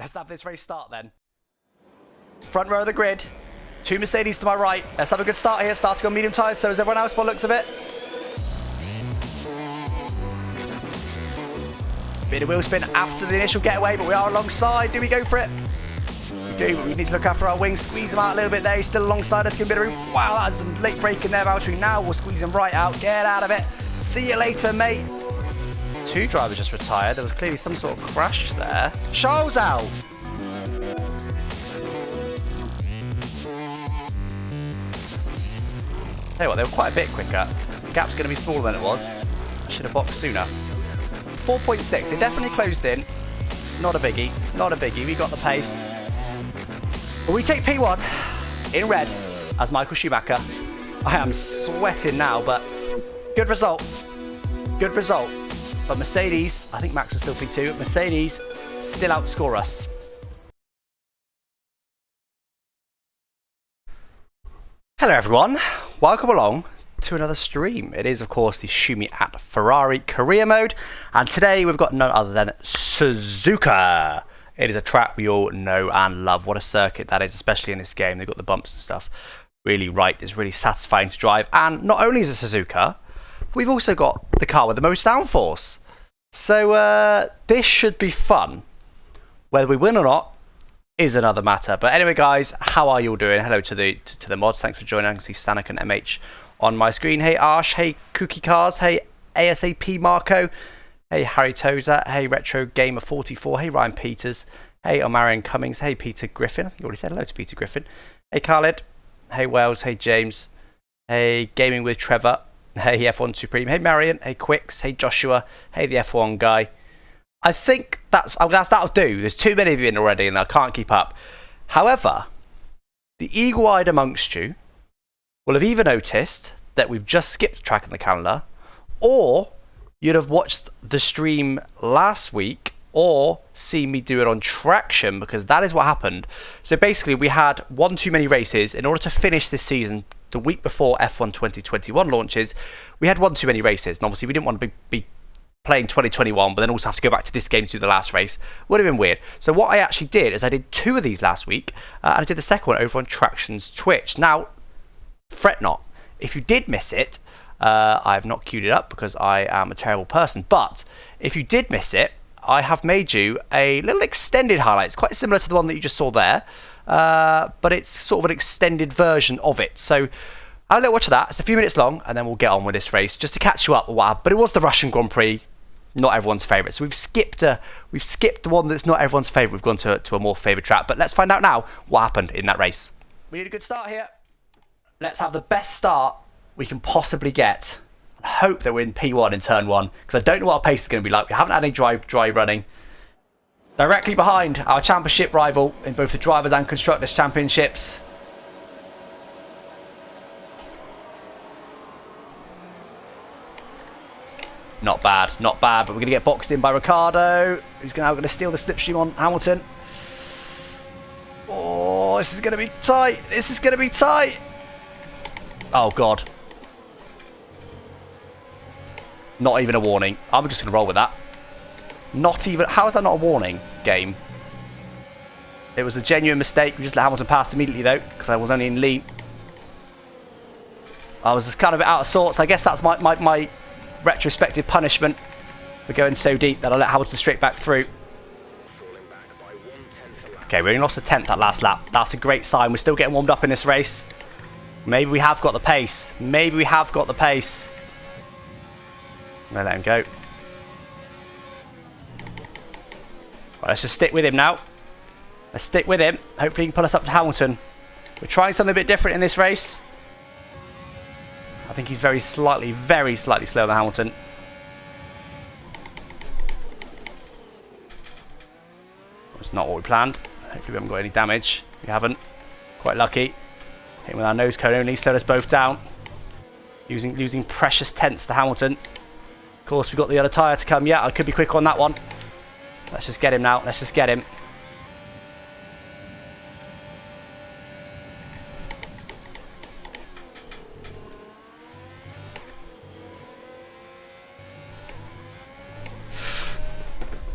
Let's have this race start then. Front row of the grid. 2 Mercedes to my right. Let's have a good start here. Starting on medium tyres, so is everyone else by the looks of it. Bit of wheel spin after the initial getaway, but we are alongside. Do we go for it? We do, but we need to look after our wings. Squeeze them out a little bit there. He's still alongside us. Give him a bit of room. Wow, that's some late braking there, Valtteri. Now we'll squeeze him right out. Get out of it. See you later, mate. 2 drivers just retired. There was clearly some sort of crash there. Charles out. Tell you what, they were quite a bit quicker. The gap's going to be smaller than it was. I should have boxed sooner. 4.6. They definitely closed in. Not a biggie. Not a biggie. We got the pace. But we take P1 in red as Michael Schumacher. I am sweating now, but good result. Good result. But Mercedes, I think Max is still P2. Mercedes still outscore us. Hello everyone, welcome along to another stream. It is of course the Schumi at Ferrari career mode, and today we've got none other than Suzuka. It is a track we all know and love. What a circuit that is, especially in this game. They've got the bumps and stuff really right. It's really satisfying to drive, and not only is it Suzuka, we've also got the car with the most downforce. So this should be fun. Whether we win or not is another matter. But anyway, guys, how are you all doing? Hello to the mods. Thanks for joining. I can see Sanik and MH on my screen. Hey Ash, hey Cookie Cars, hey ASAP Marco, hey Harry Tozer, hey Retro Gamer 44, hey Ryan Peters, hey Omarion Cummings, hey Peter Griffin. I think you already said hello to Peter Griffin. Hey Khaled, hey Wells, hey James, hey Gaming with Trevor, hey F1 Supreme, hey Marion, hey Quicks, hey Joshua, hey the F1 guy. I think that'll do. There's too many of you in already and I can't keep up. However, the eagle-eyed amongst you will have either noticed that we've just skipped a track in the calendar, or you'd have watched the stream last week or seen me do it on traction, because that is what happened. So basically we had one too many races. In order to finish this season the week before F1 2021 launches, we had one too many races, and obviously we didn't want to be playing 2021 but then also have to go back to this game to do the last race. Would have been weird. So what I actually did is I did 2 of these last week, and I did the second one over on Traction's Twitch. Now fret not if you did miss it. I've not queued it up because I am a terrible person, but if you did miss it, I have made you a little extended highlight. It's quite similar to the one that you just saw there, but it's sort of an extended version of it. So have a little watch of that. It's a few minutes long, and then we'll get on with this race just to catch you up. But it was the Russian Grand Prix, not everyone's favourite. So we've skipped the one that's not everyone's favourite. We've gone to a more favoured track. But let's find out now what happened in that race. We need a good start here. Let's have the best start we can possibly get. I hope that we're in P1 in turn 1, because I don't know what our pace is going to be like. We haven't had any dry running. Directly behind our championship rival in both the Drivers' and Constructors' Championships. Not bad, not bad, but we're going to get boxed in by Ricciardo, who's now going to steal the slipstream on Hamilton. Oh, this is going to be tight. This is going to be tight. Oh, God. Not even a warning. I'm just going to roll with that. Not even... How is that not a warning, game? It was a genuine mistake. We just let Hamilton pass immediately, though, because I was only in lead. I was just kind of out of sorts. I guess that's my retrospective punishment for going so deep that I let Hamilton straight back through. Okay, we only lost a 10th that last lap. That's a great sign. We're still getting warmed up in this race. Maybe we have got the pace. Maybe we have got the pace. I'm going to let him go. Right, let's just stick with him now. Let's stick with him. Hopefully he can pull us up to Hamilton. We're trying something a bit different in this race. I think he's very slightly slower than Hamilton. It's not what we planned. Hopefully we haven't got any damage. We haven't. Quite lucky. Hitting with our nose cone only, slowed us both down. Losing precious tenths to Hamilton. Of course, we've got the other tyre to come. Yeah, I could be quick on that one. Let's just get him now. Let's just get him.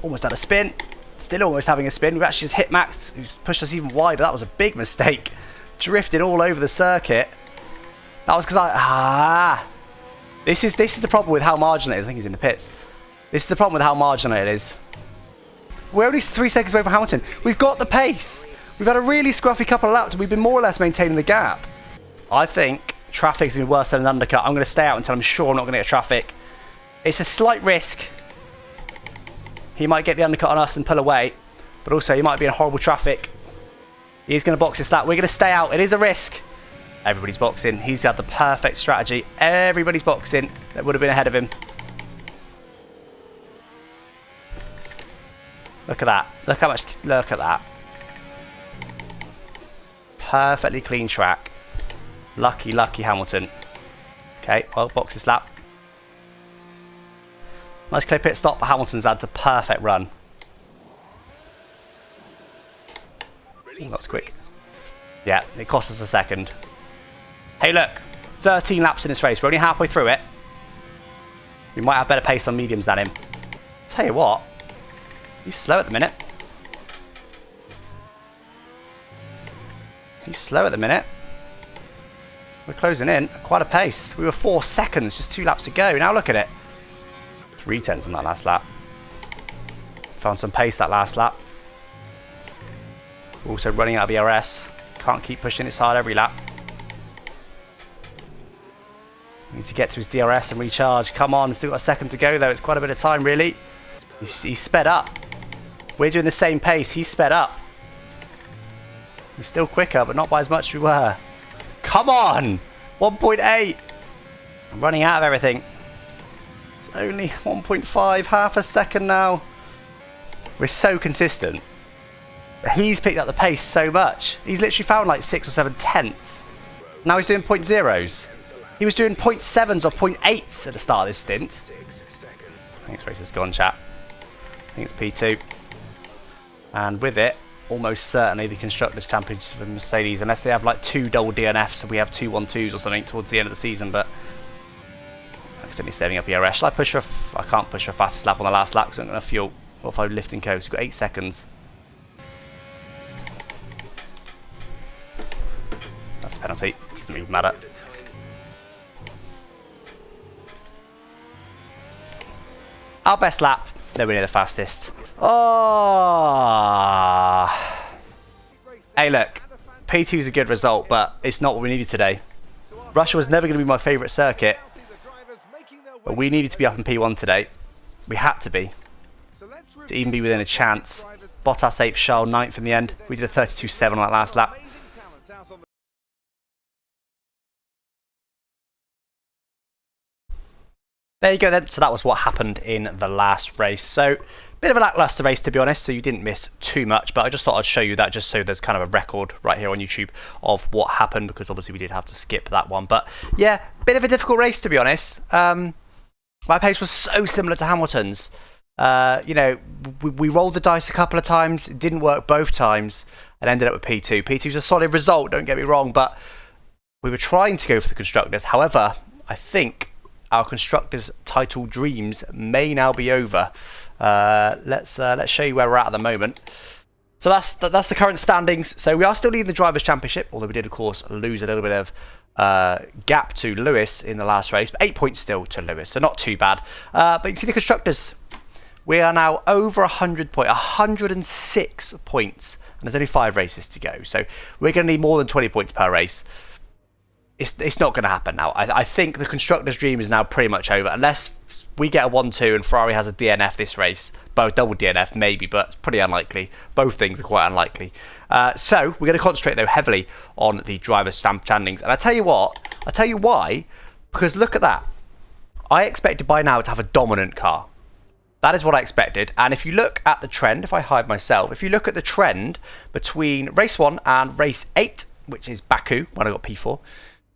Almost out of spin. still almost having a spin. We've actually just hit Max, who's pushed us even wider. That was a big mistake. Drifting all over the circuit. That was because This is the problem with how marginal it is. I think he's in the pits. This is the problem with how marginal it is. We're only 3 seconds away from Hamilton. We've got the pace. We've had a really scruffy couple of laps and we've been more or less maintaining the gap. I think traffic's going to be worse than an undercut. I'm going to stay out until I'm sure I'm not going to get traffic. It's a slight risk. He might get the undercut on us and pull away, but also he might be in horrible traffic. He's going to box this lap. We're going to stay out. It is a risk. Everybody's boxing. He's had the perfect strategy. Everybody's boxing. That would have been ahead of him. Look at that. Look how much. Look at that. Perfectly clean track. Lucky, lucky Hamilton. Okay, well, box this lap. Nice clear pit stop, but Hamilton's had the perfect run. Ooh, that was quick. Yeah, it cost us a second. Hey, look. 13 laps in this race. We're only halfway through it. We might have better pace on mediums than him. Tell you what. He's slow at the minute. He's slow at the minute. We're closing in at quite a pace. We were 4 seconds, just 2 laps to go. Now look at it. 3/10 on that last lap. Found some pace that last lap. Also running out of ERS. Can't keep pushing this hard every lap. Need to get to his DRS and recharge. Come on, still got a second to go though. It's quite a bit of time really. He's sped up. We're doing the same pace. He's sped up. He's still quicker, but not by as much as we were. Come on! 1.8. I'm running out of everything. It's only 1.5, half a second now. We're so consistent. He's picked up the pace so much. He's literally found like 6 or 7 tenths. Now he's doing 0.0s. He was doing 0.7s or 0.8s at the start of this stint. I think this race is gone, chat. I think it's P2. And with it, almost certainly the Constructors' Championship for Mercedes, unless they have like 2 double DNFs and we have 2 1-2s or something towards the end of the season, but accidentally saving up ERS. Shall I push for I can't push for fastest lap on the last lap because I'm going to fuel. What if I lift and coast? We've got 8 seconds. That's a penalty. Doesn't even matter. Our best lap, nowhere near the fastest. Oh. Hey look, P2 is a good result, but it's not what we needed today. Russia was never going to be my favourite circuit, but we needed to be up in P1 today. We had to be, to even be within a chance. Bottas 8th, Charles 9th in the end. We did a 32.7 on that last lap. There you go then. So that was what happened in the last race. So bit of a lackluster race to be honest, so you didn't miss too much, but I just thought I'd show you that just so there's kind of a record right here on YouTube of what happened, because obviously we did have to skip that one. But yeah, bit of a difficult race to be honest. My pace was so similar to Hamilton's. You know, we rolled the dice a couple of times, it didn't work both times, and ended up with P2. P2's a solid result, don't get me wrong, but we were trying to go for the Constructors. However, I think our Constructors title dreams may now be over. Let's show you where we're at the moment. So that's the current standings. So we are still leading the Drivers' Championship, although we did of course lose a little bit of gap to Lewis in the last race, but 8 points still to Lewis, so not too bad. But you can see the Constructors. We are now over 100 points, 106 points, and there's only 5 races to go. So we're going to need more than 20 points per race. It's not going to happen now. I think the Constructors' dream is now pretty much over, unless we get a 1-2 and Ferrari has a DNF this race. Both double DNF maybe, but it's pretty unlikely. Both things are quite unlikely. So we're going to concentrate though heavily on the Drivers' standings. And I tell you what, I tell you why, because look at that. I expected by now to have a dominant car. That is what I expected. And if you look at the trend, if I hide myself, if you look at the trend between race 1 and race 8, which is Baku, when I got P4,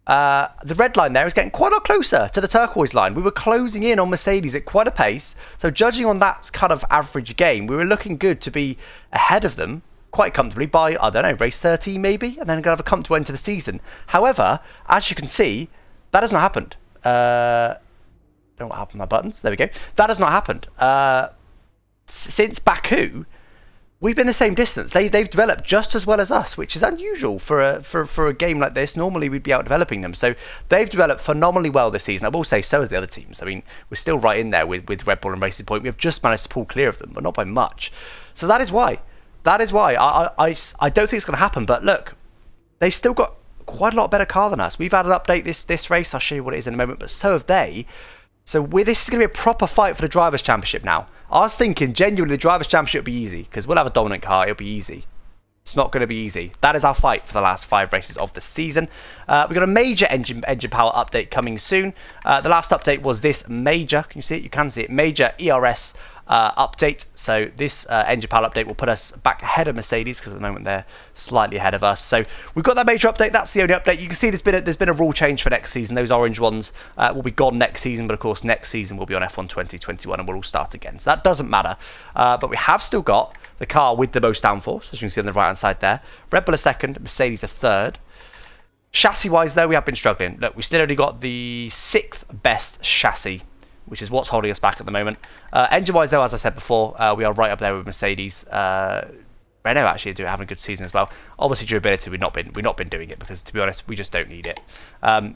the red line there is getting quite a lot closer to the turquoise line. We were closing in on Mercedes at quite a pace. So judging on that kind of average game, we were looking good to be ahead of them quite comfortably by, I don't know, race 13 maybe, and then going to have a comfortable end to the season. However, as you can see, that has not happened. I don't know what happened to my buttons. There we go. That has not happened. Since Baku, we've been the same distance. They've developed just as well as us, which is unusual for a game like this. Normally we'd be out developing them. So they've developed phenomenally well this season. I will say so has the other teams. I mean, we're still right in there with Red Bull and Racing Point. We've just managed to pull clear of them, but not by much. So that is why. That is why. I don't think it's going to happen. But look, they've still got quite a lot better car than us. We've had an update this race. I'll show you what it is in a moment. But so have they. So this is going to be a proper fight for the Drivers' Championship now. I was thinking genuinely the Drivers' Championship would be easy because we'll have a dominant car. It'll be easy. It's not going to be easy. That is our fight for the last 5 races of the season. We've got a major engine power update coming soon. The last update was this major. Can you see it? You can see it. Major ERS update. So this engine power update will put us back ahead of Mercedes because at the moment they're slightly ahead of us. So we've got that major update. That's the only update. You can see there's been a rule change for next season. Those orange ones will be gone next season, but of course next season will be on F1 2021 and we'll all start again. So that doesn't matter. But we have still got the car with the most downforce, as you can see on the right hand side there. Red Bull a second, Mercedes a third. Chassis wise though, we have been struggling. Look, we still only got the 6th best chassis, which is what's holding us back at the moment. Engine-wise, though, as I said before, we are right up there with Mercedes. Renault actually having a good season as well. Obviously, durability, we've not been doing it because, to be honest, we just don't need it.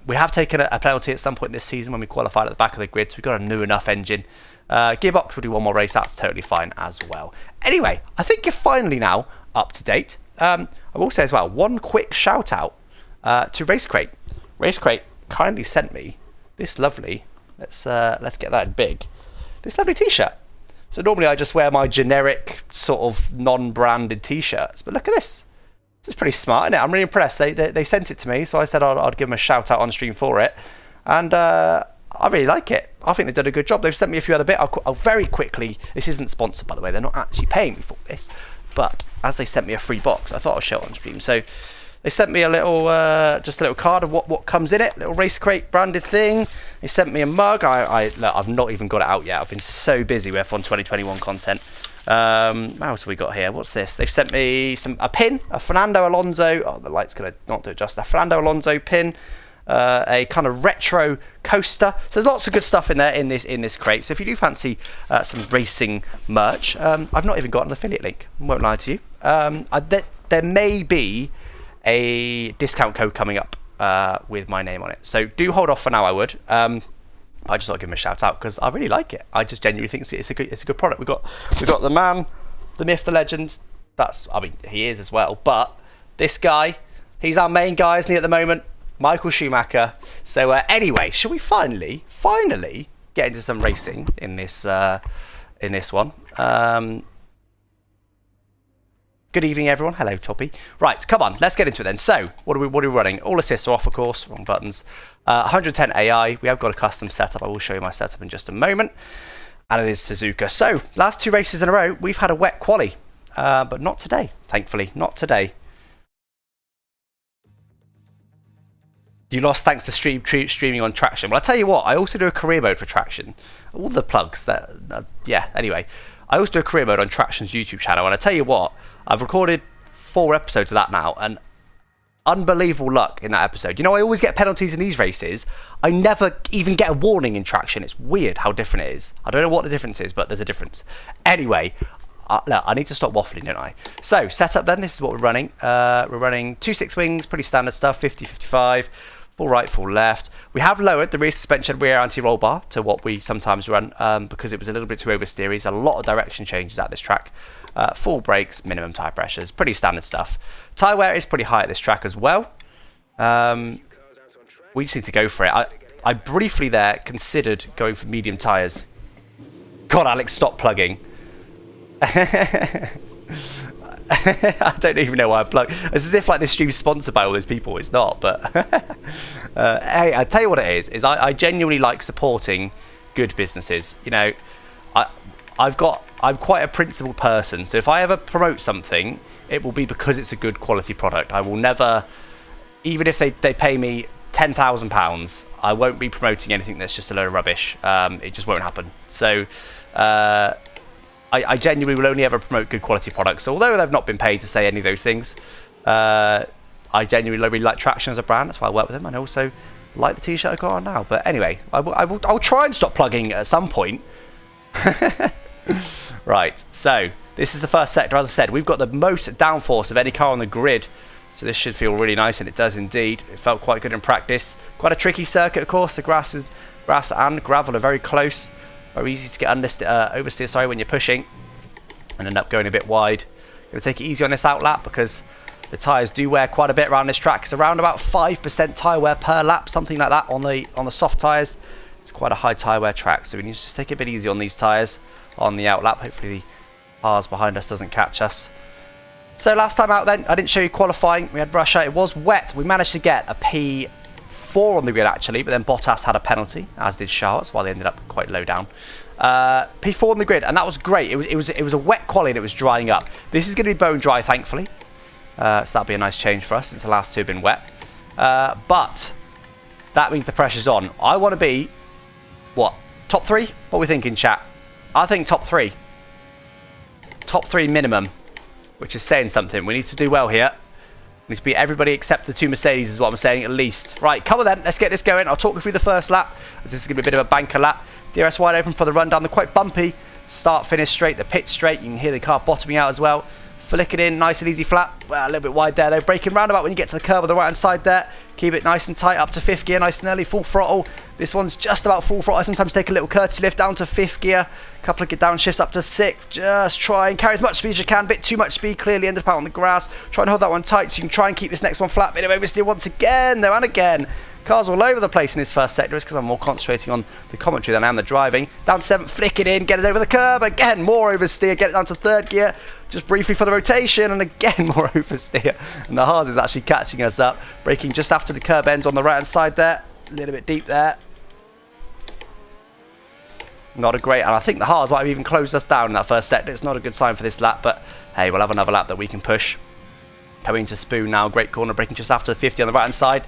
We have taken a penalty at some point this season when we qualified at the back of the grid, so we've got a new enough engine. Gearbox will do one more race. That's totally fine as well. Anyway, I think you're finally now up to date. I will say as well, one quick shout out to Race Crate. Race Crate kindly sent me this lovely. Let's get that in big. This lovely t-shirt. So normally I just wear my generic sort of non-branded t-shirts, but look at this. This is pretty smart, isn't it? I'm really impressed. They sent it to me, so I said I'd give them a shout out on stream for it, and I really like it. I think they've done a good job. They've sent me a few other bit. I'll very quickly. This isn't sponsored, by the way. They're not actually paying me for this, but as they sent me a free box, I thought I'd show it on stream. So they sent me a little, just a little card of what comes in it, little Race Crate branded thing. They sent me a mug. Look, I've not even got it out yet. I've been so busy with F1 2021 content. What else have we got here? What's this? They've sent me a pin, a Fernando Alonso. Oh, the light's gonna not do it justice. A Fernando Alonso pin, a kind of retro coaster. So there's lots of good stuff in there in this crate. So if you do fancy some racing merch, I've not even got an affiliate link. I won't lie to you. There may be a discount code coming up with my name on it, so do hold off for now. I would. I just thought I'd give him a shout out because I really like it. I just genuinely think it's a good product. We've got the man, the myth, the legend. He is as well. But this guy, he's our main guy, isn't he, at the moment? Michael Schumacher. So anyway, shall we finally get into some racing in this one? Good evening, everyone. Hello, Toppy. Right, come on, let's get into it then. So, what are we running? All assists are off, of course. Wrong buttons. 110 AI. We have got a custom setup. I will show you my setup in just a moment. And it is Suzuka. So, last 2 races in a row, we've had a wet quali. But not today, thankfully. Not today. You lost thanks to streaming on Traction. Well, I'll tell you what, I also do a career mode for Traction. All the plugs. Yeah, anyway. I also do a career mode on Traction's YouTube channel. And I tell you what, I've recorded 4 episodes of that now, and unbelievable luck in that episode. You know, I always get penalties in these races. I never even get a warning in Traction. It's weird how different it is. I don't know what the difference is, but there's a difference. Anyway, look, I need to stop waffling, don't I? So, setup then, this is what we're running. We're running 2 6-wings, pretty standard stuff, 50-55, full right, full left. We have lowered the rear suspension, rear anti-roll bar to what we sometimes run because it was a little bit too oversteery. There's a lot of direction changes at this track. Full brakes, minimum tyre pressures, pretty standard stuff. Tyre wear is pretty high at this track as well. We just need to go for it. I briefly there considered going for medium tyres. God, Alex, stop plugging. I don't even know why I plug. It's as if like this stream's sponsored by all those people. It's not, but hey, I tell you what it is I genuinely like supporting good businesses. You know, I'm quite a principled person, so if I ever promote something, it will be because it's a good quality product. I will never, even if they pay me £10,000, I won't be promoting anything that's just a load of rubbish. It just won't happen. So I genuinely will only ever promote good quality products. So although they've not been paid to say any of those things, I genuinely really like Traction as a brand. That's why I work with them, and I also like the t-shirt I got on now. But anyway, I'll try and stop plugging at some point. Right, so This is the first sector, as I said. We've got the most downforce of any car on the grid. So this should feel really nice, and it does indeed. It felt quite good in practice. Quite a tricky circuit, of course. The grass and gravel are very close. Very easy to get oversteer, when you're pushing. And end up going a bit wide. Going to take it easy on this outlap because the tyres do wear quite a bit around this track. It's around about 5% tyre wear per lap, something like that on the soft tyres. It's quite a high tyre wear track, so we need to just take it a bit easy on these tyres on the outlap. Hopefully the cars behind us doesn't catch us. So last time out then, I didn't show you qualifying. We had Russia. It was wet. We managed to get a P4 on the grid actually, but then Bottas had a penalty, as did Charles. That's why they ended up quite low down. P4 on the grid, and that was great. It was a wet quali and it was drying up. This is going to be bone dry, thankfully. So that'll be a nice change for us since the last two have been wet. But that means the pressure's on. I want to be, what, top 3? What are we thinking, chat? I think top 3. Top 3 minimum, which is saying something. We need to do well here. We need to beat everybody except the 2 Mercedes is what I'm saying at least. Right, come on then, let's get this going. I'll talk you through the first lap, as this is going to be a bit of a banker lap. DRS wide open for the run down. They're quite bumpy. Start, finish straight, the pit straight. You can hear the car bottoming out as well. Flick it in, nice and easy flat. Well, a little bit wide there though. Braking roundabout when you get to the curb on the right hand side there. Keep it nice and tight up to 5th gear, nice and early, full throttle. This one's just about full throttle. I sometimes take a little courtesy lift down to 5th gear. A couple of downshifts up to 6th. Just try and carry as much speed as you can. Bit too much speed, clearly ended up out on the grass. Try and hold that one tight so you can try and keep this next one flat. Bit of oversteer once again, though, and again. Cars all over the place in this first sector. It's because I'm more concentrating on the commentary than I am the driving. Down to 7th, flick it in, get it over the curb. Again, more oversteer, get it down to 3rd gear. Just briefly for the rotation, and again, more oversteer. And the Haas is actually catching us up. Braking just after the curb ends on the right hand side there. A little bit deep there. Not a great, and I think the Haas might have even closed us down in that first sector. It's not a good sign for this lap, but hey, we'll have another lap that we can push. Coming to Spoon now, great corner, braking just after the 50 on the right hand side.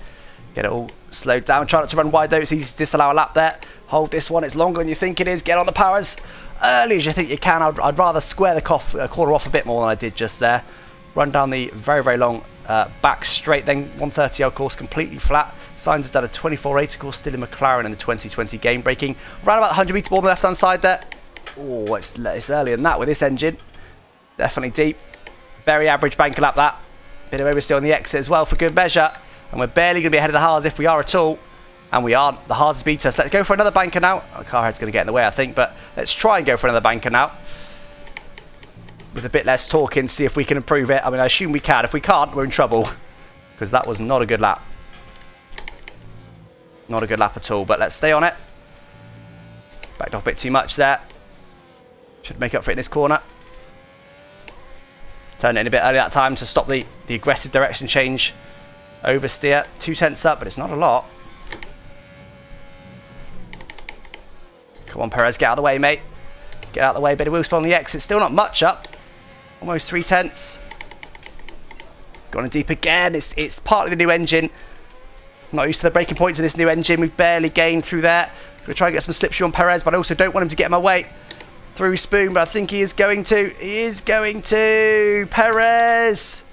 Get it all slowed down. Try not to run wide though. It's easy to disallow a lap there. Hold this one. It's longer than you think it is. Get on the powers early as you think you can. I'd rather square the corner off a bit more than I did just there. Run down the very, very long back straight. Then 130L course completely flat. Sainz has done a 24.8 course still in McLaren in the 2020 game. Braking around about 100 metre ball on the left hand side there. Oh, it's earlier than that with this engine. Definitely deep. Very average banker lap that. Bit of oversteer on the exit as well for good measure. And we're barely going to be ahead of the Haas if we are at all. And we aren't. The Haas beat us. Let's go for another banker now. Our car head's going to get in the way, I think. But let's try and go for another banker now. With a bit less talking, see if we can improve it. I mean, I assume we can. If we can't, we're in trouble. Because that was not a good lap. Not a good lap at all. But let's stay on it. Backed off a bit too much there. Should make up for it in this corner. Turn it in a bit early that time to stop the aggressive direction change. Oversteer, 2 tenths up, but it's not a lot. Come on, Perez, get out of the way, mate. Get out of the way, bit of wheel spin on the exit. Still not much up. Almost 3 tenths. Going deep again. It's partly the new engine. Not used to the braking points of this new engine. We've barely gained through there. Going to try and get some slipstream on Perez, but I also don't want him to get in my way through Spoon, but I think he is going to. He is going to. Perez!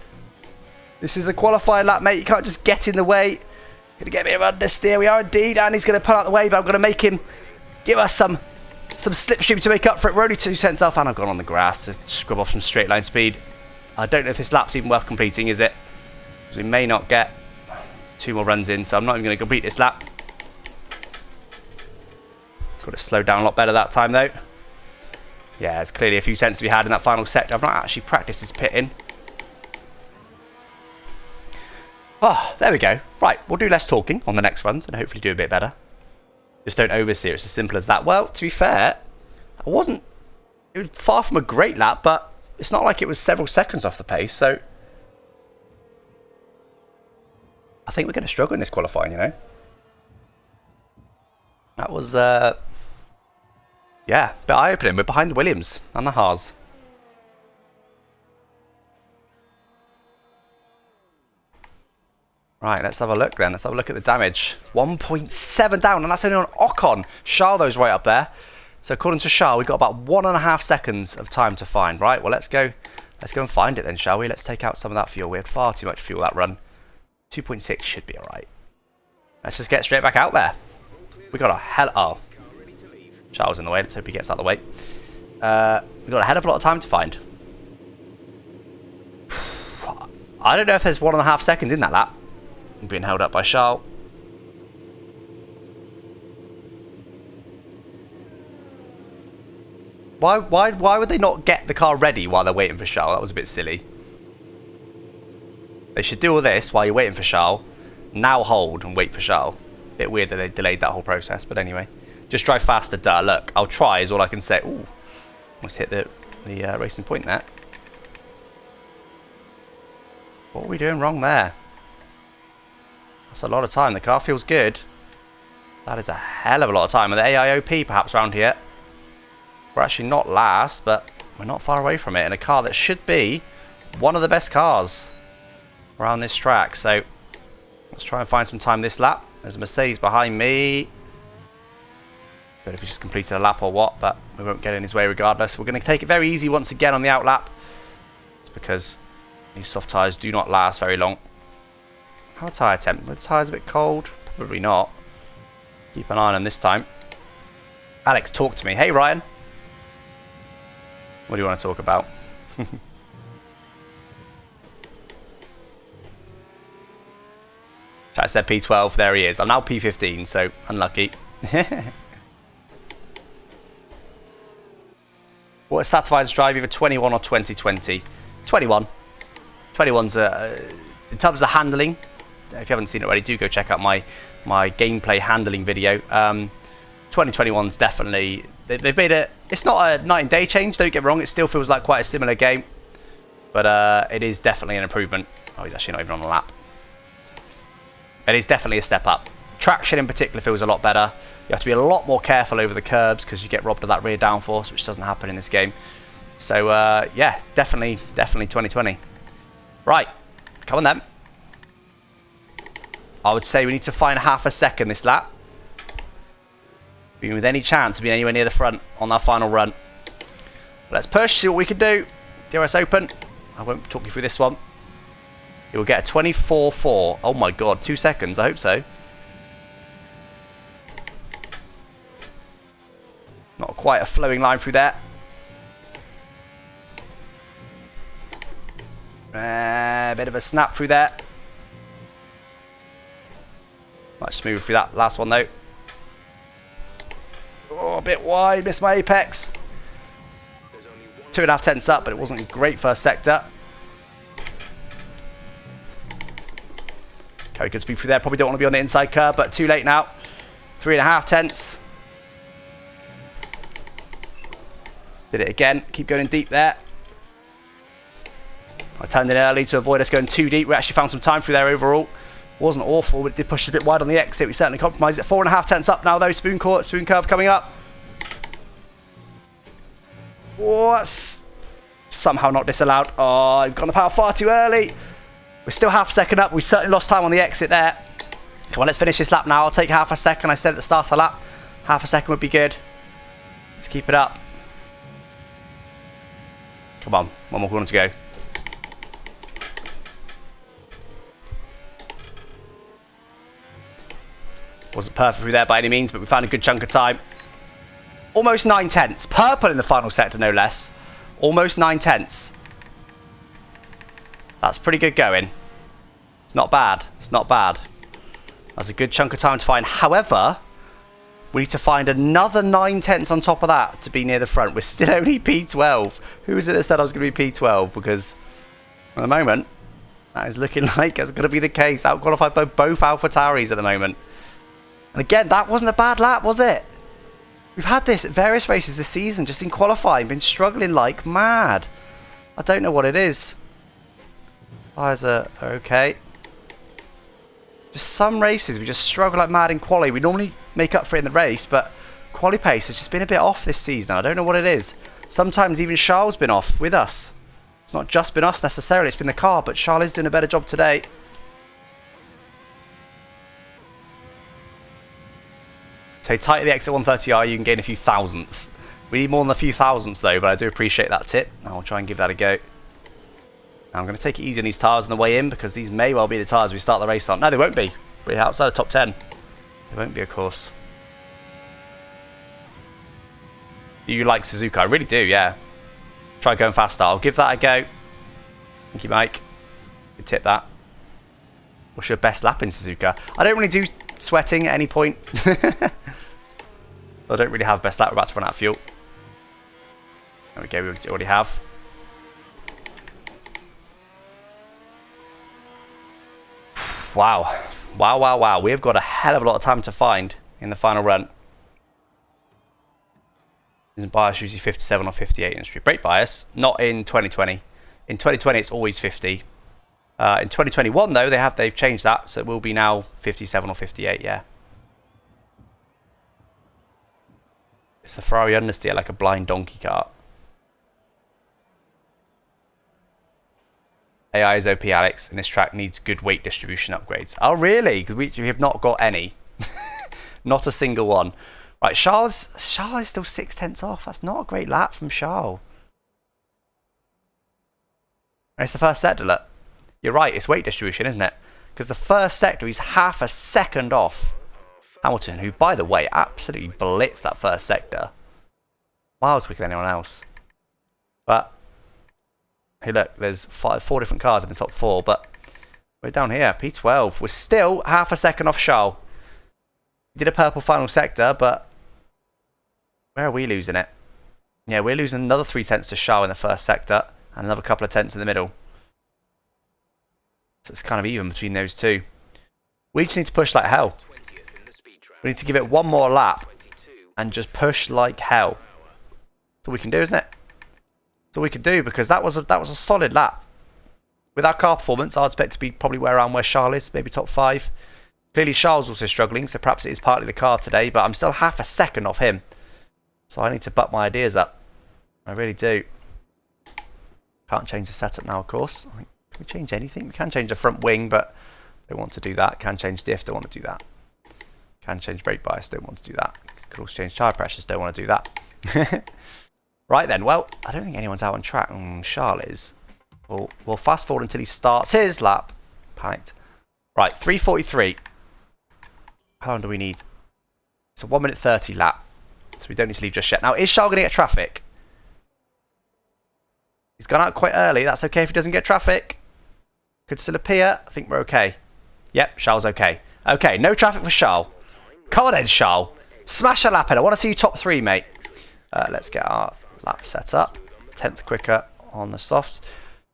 This is a qualifying lap, mate. You can't just get in the way. Going to get a bit of understeer. We are indeed. And he's going to pull out the way, but I'm going to make him give us some slipstream to make up for it. We're only 2 tenths off, and I've gone on the grass to scrub off some straight line speed. I don't know if this lap's even worth completing, is it? Because we may not get 2 more runs in, so I'm not even going to complete this lap. Got to slow down a lot better that time, though. Yeah, there's clearly a few tenths to be had in that final sector. I've not actually practiced this pitting. Oh, there we go. Right, we'll do less talking on the next runs and hopefully do a bit better. Just don't oversteer. It's as simple as that. Well, to be fair, it was far from a great lap, but it's not like it was several seconds off the pace, so I think we're going to struggle in this qualifying, you know. That was, yeah, a bit eye-opening. We're behind the Williams and the Haas. Right, let's have a look then. Let's have a look at the damage. 1.7 down, and that's only on Ocon. Charles right up there. So according to Charles, we've got about 1.5 seconds of time to find. Right, well, let's go and find it then, shall we? Let's take out some of that fuel. We had far too much fuel that run. 2.6 should be all right. Let's just get straight back out there. We got a hell... Oh. Charles in the way. Let's hope he gets out of the way. We've got a hell of a lot of time to find. I don't know if there's 1.5 seconds in that lap. I'm being held up by Charles. Why would they not get the car ready while they're waiting for Charles? That was a bit silly. They should do all this while you're waiting for Charles. Now hold and wait for Charles. Bit weird that they delayed that whole process, but anyway. Just drive faster, duh. Look, I'll try is all I can say. Ooh, almost hit the racing point there. What are we doing wrong there? That's a lot of time. The car feels good. That is a hell of a lot of time. And the AIOP perhaps around here. We're actually not last, but we're not far away from it. In a car that should be one of the best cars around this track. So let's try and find some time this lap. There's a Mercedes behind me. Don't know if he just completed a lap or what, but we won't get in his way regardless. We're going to take it very easy once again on the out lap. It's because these soft tyres do not last very long. How tyre temp? Were the tyres a bit cold? Probably not. Keep an eye on them this time. Alex, talk to me. Hey, Ryan. What do you want to talk about? I said P12. There he is. I'm now P15, so unlucky. What is satisfied to drive, either 21 or 2020? 21. 21's in terms of handling. If you haven't seen it already, do go check out my gameplay handling video. 2021's definitely they've made it. It's not a night and day change. Don't get me wrong. It still feels like quite a similar game, but it is definitely an improvement. Oh, he's actually not even on the lap. It is definitely a step up. Traction in particular feels a lot better. You have to be a lot more careful over the curbs because you get robbed of that rear downforce, which doesn't happen in this game. So yeah, definitely 2020. Right, come on then. I would say we need to find half a second this lap. Being with any chance of being anywhere near the front on our final run. Let's push, see what we can do. DRS open. I won't talk you through this one. It will get a 24.4. Oh my god, 2 seconds. I hope so. Not quite a flowing line through there. Bit of a snap through there. Much smoother through that last one though. Oh, a bit wide. Missed my apex. 2.5 tenths up, but it wasn't a great first sector. Very good speed through there. Probably don't want to be on the inside curve, but too late now. 3.5 tenths. Did it again. Keep going deep there. I turned in early to avoid us going too deep. We actually found some time through there overall. Wasn't awful, but it did push a bit wide on the exit. We certainly compromised it. 4.5 tenths up now though. Spoon curve coming up. What's somehow not disallowed? Oh, I've gone apart far too early. We're still half a second up. We certainly lost time on the exit there. Come on, let's finish this lap now. I'll take half a second. I said at the start of the lap, half a second would be good. Let's keep it up. Come on, one more corner to go. Wasn't perfect through there by any means, but we found a good chunk of time. Almost 9 tenths. Purple in the final sector, no less. Almost 9 tenths. That's pretty good going. It's not bad. It's not bad. That's a good chunk of time to find. However, we need to find another 9 tenths on top of that to be near the front. We're still only P12. Who was it that said I was going to be P12? Because at the moment, that is looking like it's going to be the case. Outqualified by both AlphaTauris at the moment. And again, that wasn't a bad lap, was it? We've had this at various races this season, just in qualifying, been struggling like mad. I don't know what it is. Tyres are okay. Just some races we just struggle like mad in quali. We normally make up for it in the race, but quali pace has just been a bit off this season. I don't know what it is. Sometimes even Charles been off with us. It's not just been us necessarily, it's been the car, but Charles is doing a better job today. So tight at the exit 130R, you can gain a few thousandths. We need more than a few thousandths though, but I do appreciate that tip. I'll try and give that a go. Now I'm going to take it easy on these tyres on the way in, because these may well be the tyres we start the race on. No, they won't be. We're outside the top 10. They won't be, of course. Do you like Suzuka? I really do, yeah. Try going faster. I'll give that a go. Thank you, Mike. Could tip that. What's your best lap in Suzuka? I don't really do sweating at any point. I don't really have best lap. We're about to run out of fuel. There we go. We already have. Wow. Wow, wow, wow. We've got a hell of a lot of time to find in the final run. Isn't bias usually 57 or 58 in street? Brake bias, not in 2020. In 2020, it's always 50. In 2021, though, they've changed that, so it will be now 57 or 58, yeah. It's the Ferrari understeer like a blind donkey cart. AI is OP, Alex, and this track needs good weight distribution upgrades. Oh, really? Because we have not got any. Not a single one. Right, Charles is still 0.6 off. That's not a great lap from Charles. And it's the first sector, look. You're right, it's weight distribution, isn't it? Because the first sector, he's half a second off Hamilton, who, by the way, absolutely blitzed that first sector. Miles quicker than anyone else. But, hey, look, there's four different cars in the top 4, but we're down here. P12. We're still half a second off Charles. We did a purple final sector, but where are we losing it? Yeah, we're losing another 0.3 to Charles in the first sector, and another couple of tenths in the middle. So it's kind of even between those two. We just need to push like hell. We need to give it one more lap and just push like hell. That's all we can do, isn't it? That's all we can do, because that was a solid lap. With our car performance, I'd expect to be probably around where Charles is, maybe top 5. Clearly Charles also struggling, so perhaps it is partly the car today, but I'm still half a second off him. So I need to butt my ideas up. I really do. Can't change the setup now, of course. Can we change anything? We can change the front wing, but don't want to do that. Can change diff, don't want to do that. Can change brake bias, don't want to do that. Could also change tyre pressures, don't want to do that. Right then, well, I don't think anyone's out on track. Charles is. We'll fast forward until he starts his lap. Panicked. Right, 3:43. How long do we need? It's a 1:30 lap. So we don't need to leave just yet. Now, is Charles going to get traffic? He's gone out quite early. That's okay if he doesn't get traffic. Could still appear. I think we're okay. Yep, Charles okay. Okay, no traffic for Charles. Come on then, Charles. Smash a lap in. I want to see you top 3, mate. Let's get our lap set up. 10th quicker on the softs.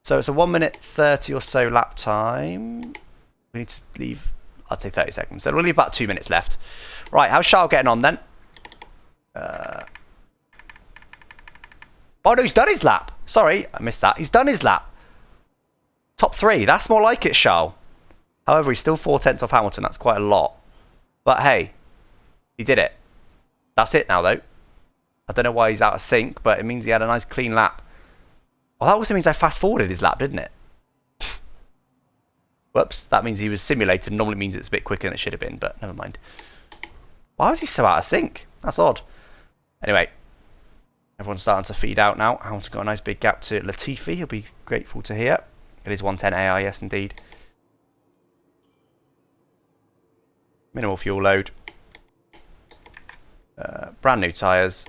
So it's a 1:30 or so lap time. We need to leave, I'd say 30 seconds. So we'll leave about 2 minutes left. Right, how's Charles getting on then? Oh no, he's done his lap. Sorry, I missed that. He's done his lap. Top 3. That's more like it, Charles. However, he's still 0.4 off Hamilton. That's quite a lot. But hey, he did it. That's it now, though. I don't know why he's out of sync, but it means he had a nice clean lap. Well, that also means I fast-forwarded his lap, didn't it? Whoops, that means he was simulated. Normally means it's a bit quicker than it should have been, but never mind. Why was he so out of sync? That's odd. Anyway, everyone's starting to feed out now. Hamilton got a nice big gap to Latifi. He'll be grateful to hear. It is 110 AI, yes indeed. Minimal fuel load. Brand new tyres.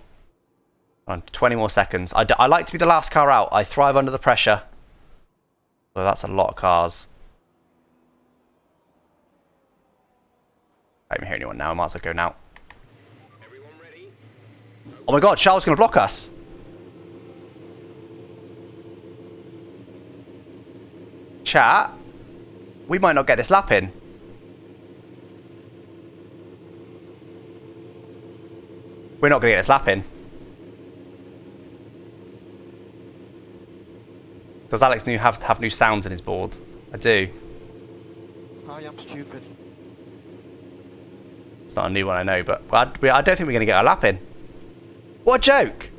20 more seconds. I like to be the last car out. I thrive under the pressure. So that's a lot of cars. I don't even hear anyone now. I might as well go now. Oh my god, Charles is going to block us. Chat. We might not get this lap in. We're not going to get this lap in. Does Alex have new sounds in his board? I do. I am stupid. It's not a new one, I know, but I don't think we're going to get a lap in. What a joke!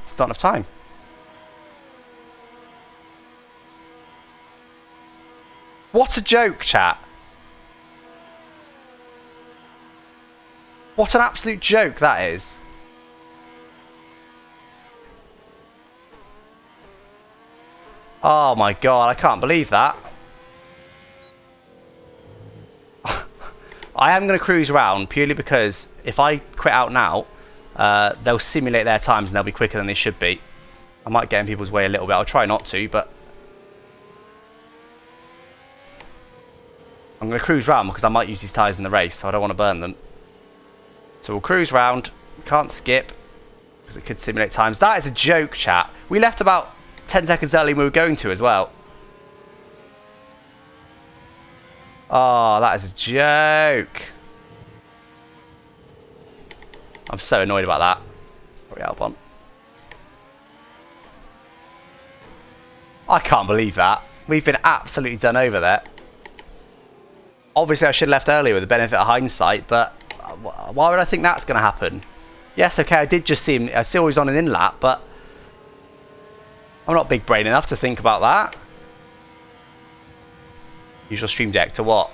It's not enough time. What a joke, chat. What an absolute joke that is. Oh my god, I can't believe that. I am going to cruise around purely because if I quit out now, they'll simulate their times and they'll be quicker than they should be. I might get in people's way a little bit. I'll try not to, but I'm going to cruise round because I might use these tyres in the race, so I don't want to burn them. So we'll cruise round. Can't skip because it could simulate times. That is a joke, chat. We left about 10 seconds early when we were going to as well. Oh, that is a joke. I'm so annoyed about that. Sorry, Albon. I can't believe that. We've been absolutely done over there. Obviously, I should have left earlier with the benefit of hindsight, but why would I think that's going to happen? Yes, okay, I did just see him. I saw he was on an in-lap, but I'm not big brain enough to think about that. Use your stream deck to what?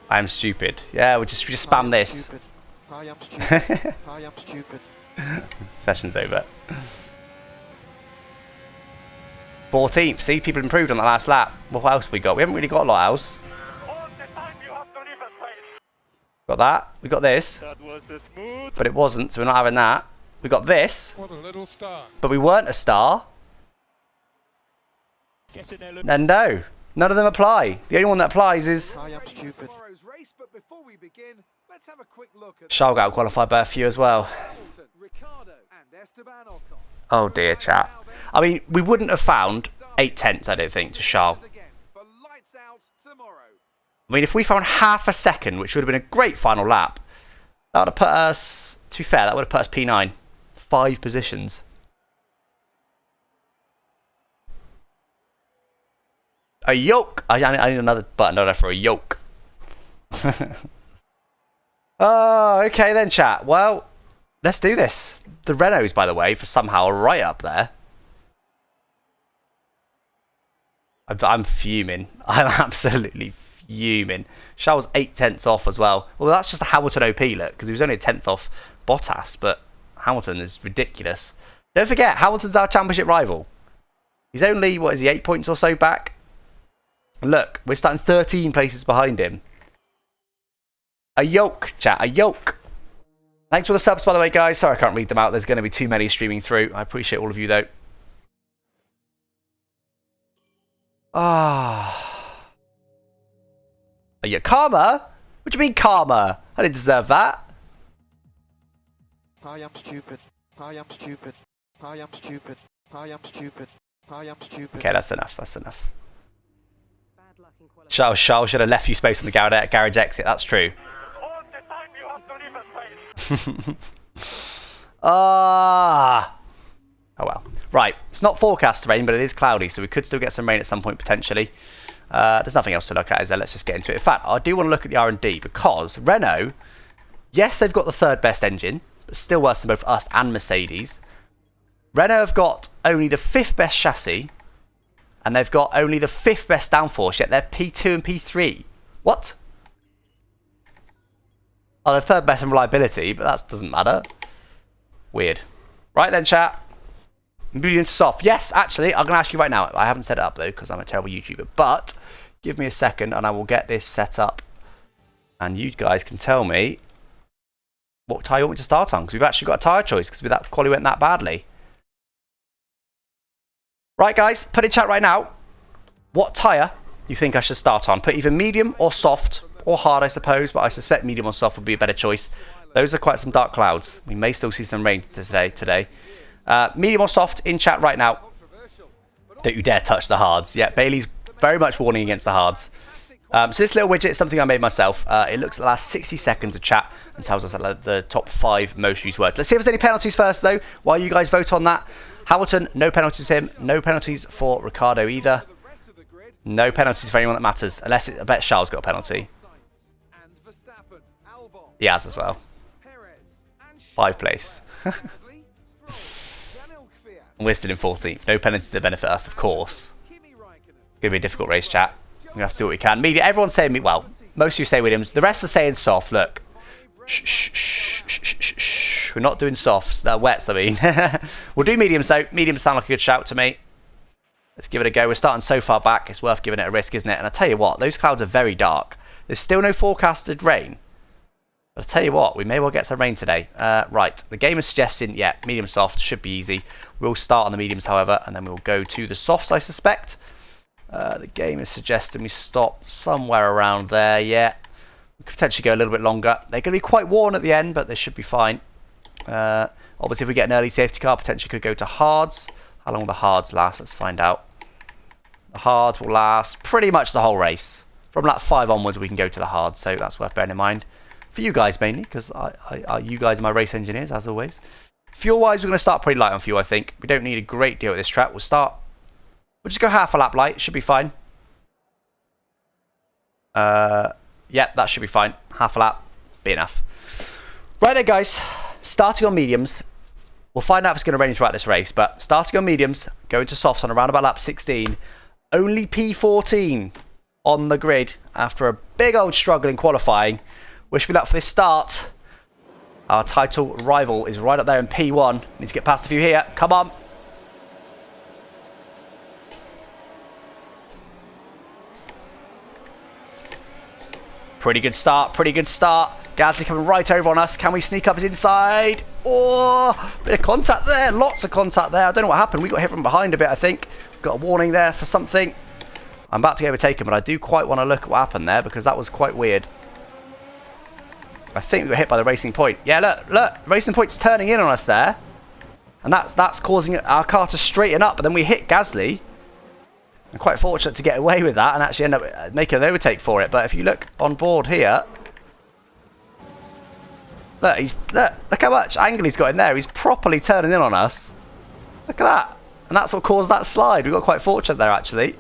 I am stupid. Yeah, we just spam this. I am stupid. I am stupid. Session's over. 14th. See, people improved on the last lap. Well, what else have we got? We haven't really got a lot else. Got that. We got this. But it wasn't, so we're not having that. We got this. What a little star. But we weren't a star. And no. None of them apply. The only one that applies is I am stupid. Charles got qualified by a few as well. Oh dear, chat. I mean, we wouldn't have found 8/10, I don't think, to Charles. I mean, if we found half a second, which would have been a great final lap, that would have put us, to be fair, that would have put us P9. 5 positions. A yoke! I need another button, don't I, for a yoke. Oh, okay then, chat. Well, let's do this. The Renaults, by the way, for somehow are right up there. I'm fuming. I'm absolutely fuming. Charles 8/10 off as well. Well, that's just a Hamilton OP look, because he was only a 10th off Bottas, but Hamilton is ridiculous. Don't forget, Hamilton's our championship rival. He's only, what is he, 8 points or so back? And look, we're starting 13 places behind him. A yoke, chat, a yoke. Thanks for the subs, by the way, guys. Sorry I can't read them out. There's going to be too many streaming through. I appreciate all of you, though. Ah. Are you karma? What do you mean karma? I didn't deserve that. I am stupid. I am stupid. I am stupid. I am stupid. I am stupid. Okay, that's enough. That's enough. Charles should have left you space on the garage exit. That's true. Ah. Oh well. Right. It's not forecast to rain, but it is cloudy, so we could still get some rain at some point potentially. There's nothing else to look at, is there? Let's just get into it. In fact, I do want to look at the R&D because Renault, yes, they've got the 3rd best engine, but still worse than both us and Mercedes. Renault have got only the 5th best chassis, and they've got only the 5th best downforce, yet they're P2 and P3. What? Oh, they're 3rd best in reliability, but that doesn't matter. Weird. Right then, chat. Medium to soft. Yes, actually, I'm going to ask you right now. I haven't set it up, though, because I'm a terrible YouTuber. But give me a second, and I will get this set up. And you guys can tell me what tyre you want me to start on, because we've actually got a tyre choice, because that quali went that badly. Right, guys, put in chat right now what tyre you think I should start on. Put either medium or soft, or hard, I suppose, but I suspect medium or soft would be a better choice. Those are quite some dark clouds. We may still see some rain today. Medium or soft in chat right now. Don't you dare touch the hards. Yeah, Bailey's very much warning against the hards. So this little widget is something I made myself. It looks at the last 60 seconds of chat and tells us the top 5 most used words. Let's see if there's any penalties first, though, while you guys vote on that. Hamilton, no penalties for him. No penalties for Ricardo either. No penalties for anyone that matters. Unless I bet Charles got a penalty. He has as well. 5th place. And we're still in 14th. No penalties to benefit us, of course. It's going to be a difficult race, chat. We're going to have to do what we can. Media, everyone's saying me. Well, most of you say Williams. The rest are saying soft. Look. Shh, shh, shh, shh, shh, shh. We're not doing softs. Wets, I mean. We'll do mediums, though. Mediums sound like a good shout to me. Let's give it a go. We're starting so far back. It's worth giving it a risk, isn't it? And I tell you what, those clouds are very dark. There's still no forecasted rain. But I'll tell you what, we may well get some rain today. Right, the game is suggesting, yeah, medium soft, should be easy. We'll start on the mediums, however, and then we'll go to the softs, I suspect. The game is suggesting we stop somewhere around there, yeah. We could potentially go a little bit longer. They're going to be quite worn at the end, but they should be fine. Obviously, if we get an early safety car, potentially could go to hards. How long will the hards last? Let's find out. The hards will last pretty much the whole race. From lap 5 onwards, we can go to the hards, so that's worth bearing in mind. For you guys mainly, because you guys are my race engineers, as always. Fuel-wise, we're going to start pretty light on fuel, I think. We don't need a great deal at this track. We'll just go half a lap light. Should be fine. Yep, that should be fine. Half a lap. Be enough. Right there, guys. Starting on mediums. We'll find out if it's going to rain throughout this race, but starting on mediums, going to softs on around about lap 16. Only P14 on the grid after a big old struggle in qualifying. Wish me luck for this start. Our title rival is right up there in P1. Need to get past a few here. Come on. Pretty good start. Pretty good start. Gasly coming right over on us. Can we sneak up his inside? Oh, bit of contact there. Lots of contact there. I don't know what happened. We got hit from behind a bit, I think. Got a warning there for something. I'm about to get overtaken, but I do quite want to look at what happened there because that was quite weird. I think we got hit by the racing point. Yeah, look. Racing point's turning in on us there. And that's causing our car to straighten up. But then we hit Gasly. I'm quite fortunate to get away with that and actually end up making an overtake for it. But if you look on board here, look how much angle he's got in there. He's properly turning in on us. Look at that. And that's what caused that slide. We got quite fortunate there, actually.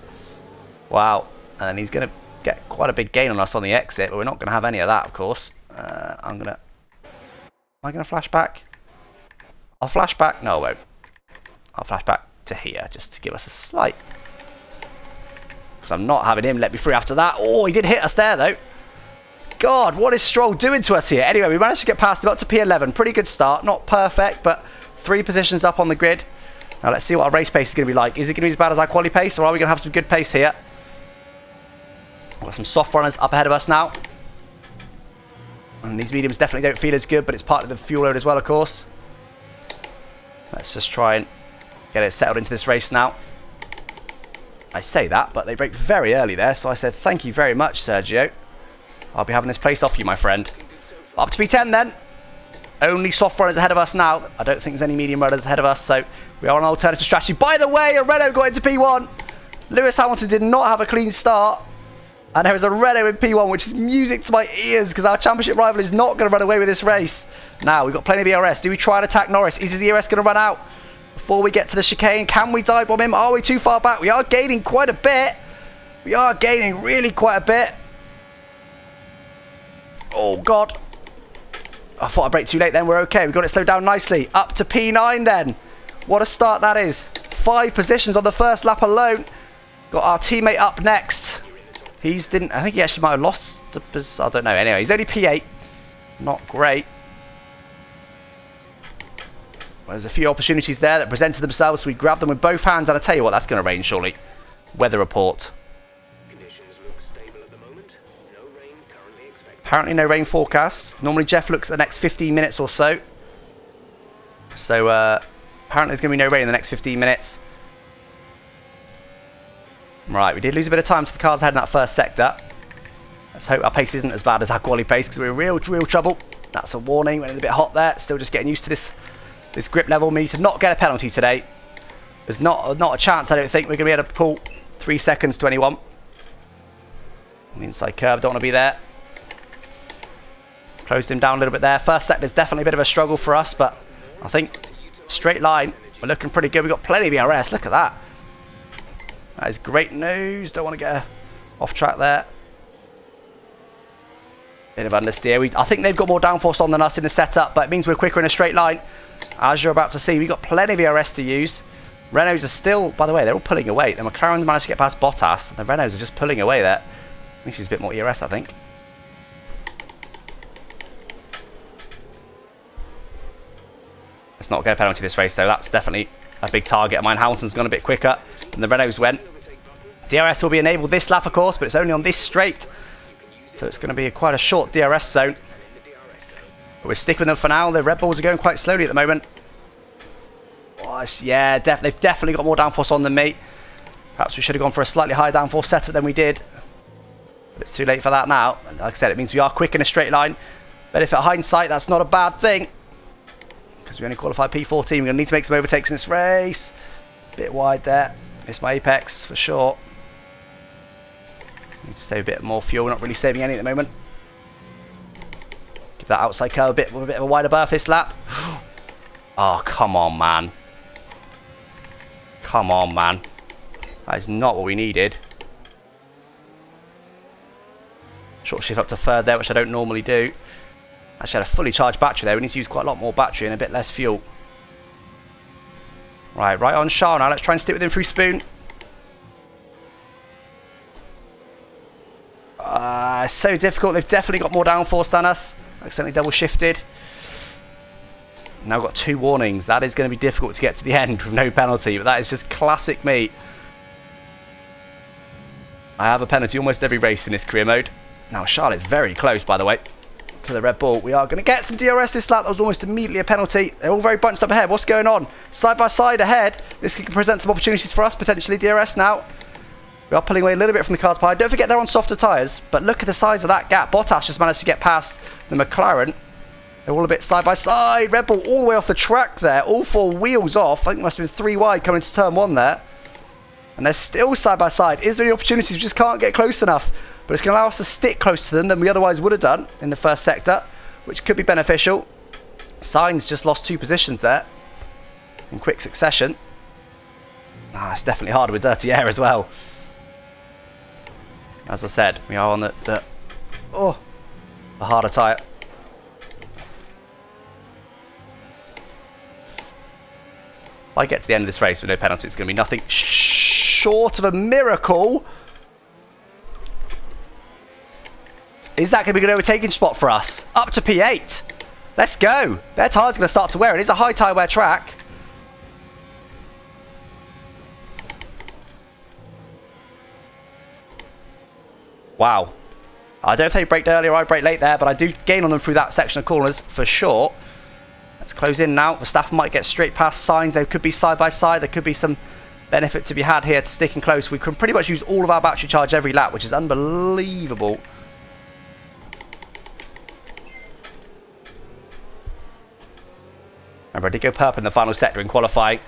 Wow. And he's going to get quite a big gain on us on the exit, but we're not going to have any of that, of course. Am I going to flash back? I'll flash back. No, I won't. I'll flash back to here just to give us a slight. Because I'm not having him let me through after that. Oh, he did hit us there, though. God, what is Stroll doing to us here? Anyway, we managed to get past him up to P11. Pretty good start. Not perfect, but 3 positions up on the grid. Now, let's see what our race pace is going to be like. Is it going to be as bad as our quali pace, or are we going to have some good pace here? We've got some soft runners up ahead of us now. And these mediums definitely don't feel as good, but it's part of the fuel load as well, of course. Let's just try and get it settled into this race now. I say that, but they break very early there, so I said thank you very much, Sergio. I'll be having this place off you, my friend. Up to P10 then. Only soft runners ahead of us now. I don't think there's any medium runners ahead of us, so we are on an alternative strategy. By the way, a Renault got into P1. Lewis Hamilton did not have a clean start. And there is a Renault in P1, which is music to my ears because our championship rival is not going to run away with this race. Now, we've got plenty of ERS. Do we try and attack Norris? Is his ERS going to run out before we get to the chicane? Can we dive bomb him? Are we too far back? We are gaining quite a bit. We are gaining really quite a bit. Oh, God. I thought I braked too late then. We're okay. We got it slowed down nicely. Up to P9 then. What a start that is. 5 positions on the first lap alone. Got our teammate up next. I think he actually might have lost. I don't know. Anyway, he's only P8. Not great. Well, there's a few opportunities there that presented themselves, so we grabbed them with both hands. And I tell you what, that's going to rain surely. Weather report. Conditions look stable at the moment. No rain currently expected. Apparently no rain forecast. Normally Jeff looks at the next 15 minutes or so. So apparently there's going to be no rain in the next 15 minutes. Right, we did lose a bit of time to the cars ahead in that first sector. Let's hope our pace isn't as bad as our quali pace because we're in real trouble. That's a warning. We're a bit hot there. Still just getting used to this grip level. We need to not get a penalty today. There's not a chance, I don't think, we're going to be able to pull 3 seconds to anyone. On the inside curb, don't want to be there. Closed him down a little bit there. First sector's definitely a bit of a struggle for us, but I think straight line, we're looking pretty good. We've got plenty of ERS. Look at that. That is great news. Don't want to get off track there. Bit of understeer. I think they've got more downforce on than us in the setup, but it means we're quicker in a straight line. As you're about to see, we've got plenty of ERS to use. Renaults are still, by the way, they're all pulling away. The McLaren managed to get past Bottas. The Renaults are just pulling away there. I think she's a bit more ERS, I think. Let's not get a penalty this race, though. That's definitely a big target of mine. Hamilton's gone a bit quicker than the Renaults went. DRS will be enabled this lap, of course, but it's only on this straight. So it's going to be quite a short DRS zone. But we're sticking with them for now. The Red Bulls are going quite slowly at the moment. Oh, yeah, they've definitely got more downforce on than me. Perhaps we should have gone for a slightly higher downforce setup than we did. But it's too late for that now. And like I said, it means we are quick in a straight line. Benefit of hindsight, that's not a bad thing. Because we only qualified P14. We're going to need to make some overtakes in this race. Bit wide there. Missed my apex for sure. Need to save a bit more fuel. We're not really saving any at the moment. Give that outside curve a bit of a wider berth this lap. Oh, come on, man. Come on, man. That is not what we needed. Short shift up to third there, which I don't normally do. Actually had a fully charged battery there. We need to use quite a lot more battery and a bit less fuel. Right on Shah now. Let's try and stick with him through Spoon. So difficult. They've definitely got more downforce than us. Accidentally double shifted. Now got 2 warnings. That is going to be difficult to get to the end with no penalty. But that is just classic me. I have a penalty almost every race in this career mode. Now Charlotte's very close, by the way, to the Red Bull. We are going to get some DRS this lap. That was almost immediately a penalty. They're all very bunched up ahead. What's going on? Side by side ahead. This could present some opportunities for us, potentially DRS now. We are pulling away a little bit from the cars behind. Don't forget they're on softer tyres, but look at the size of that gap. Bottas just managed to get past the McLaren. They're all a bit side by side. Red Bull all the way off the track there. All 4 wheels off. I think it must have been 3 wide coming to turn 1 there. And they're still side by side. Is there any opportunities? We just can't get close enough. But it's going to allow us to stick close to them than we otherwise would have done in the first sector, which could be beneficial. Sainz just lost 2 positions there in quick succession. It's definitely harder with dirty air as well. As I said, we are on the harder tyre. If I get to the end of this race with no penalty, it's going to be nothing short of a miracle. Is that going to be an overtaking spot for us? Up to P8. Let's go. Their tyre's going to start to wear. It is a high tyre wear track. Wow. I don't know if they braked earlier or I braked late there, but I do gain on them through that section of corners for sure. Let's close in now. Verstappen might get straight past Sainz. They could be side by side. There could be some benefit to be had here to sticking close. We can pretty much use all of our battery charge every lap, which is unbelievable. Remember, I did go purple in the final sector in qualifying.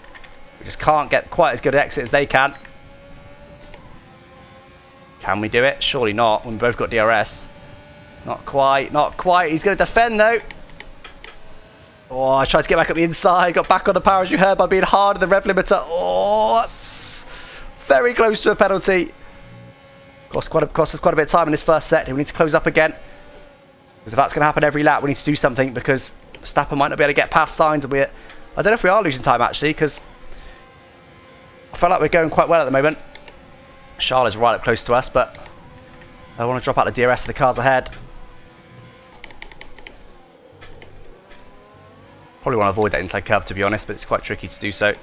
We just can't get quite as good an exit as they can. Can we do it? Surely not. We've both got DRS. Not quite. Not quite. He's going to defend, though. Oh, I tried to get back up the inside. Got back on the power, as you heard, by being hard in the rev limiter. Oh, that's very close to a penalty. Cost us quite a bit of time in this first set. We need to close up again. Because if that's going to happen every lap, we need to do something. Because Verstappen might not be able to get past Sainz. And I don't know if we are losing time, actually. Because I feel like we're going quite well at the moment. Charlotte's right up close to us, but I want to drop out the DRS of the cars ahead. Probably want to avoid that inside curve, to be honest, but it's quite tricky to do so.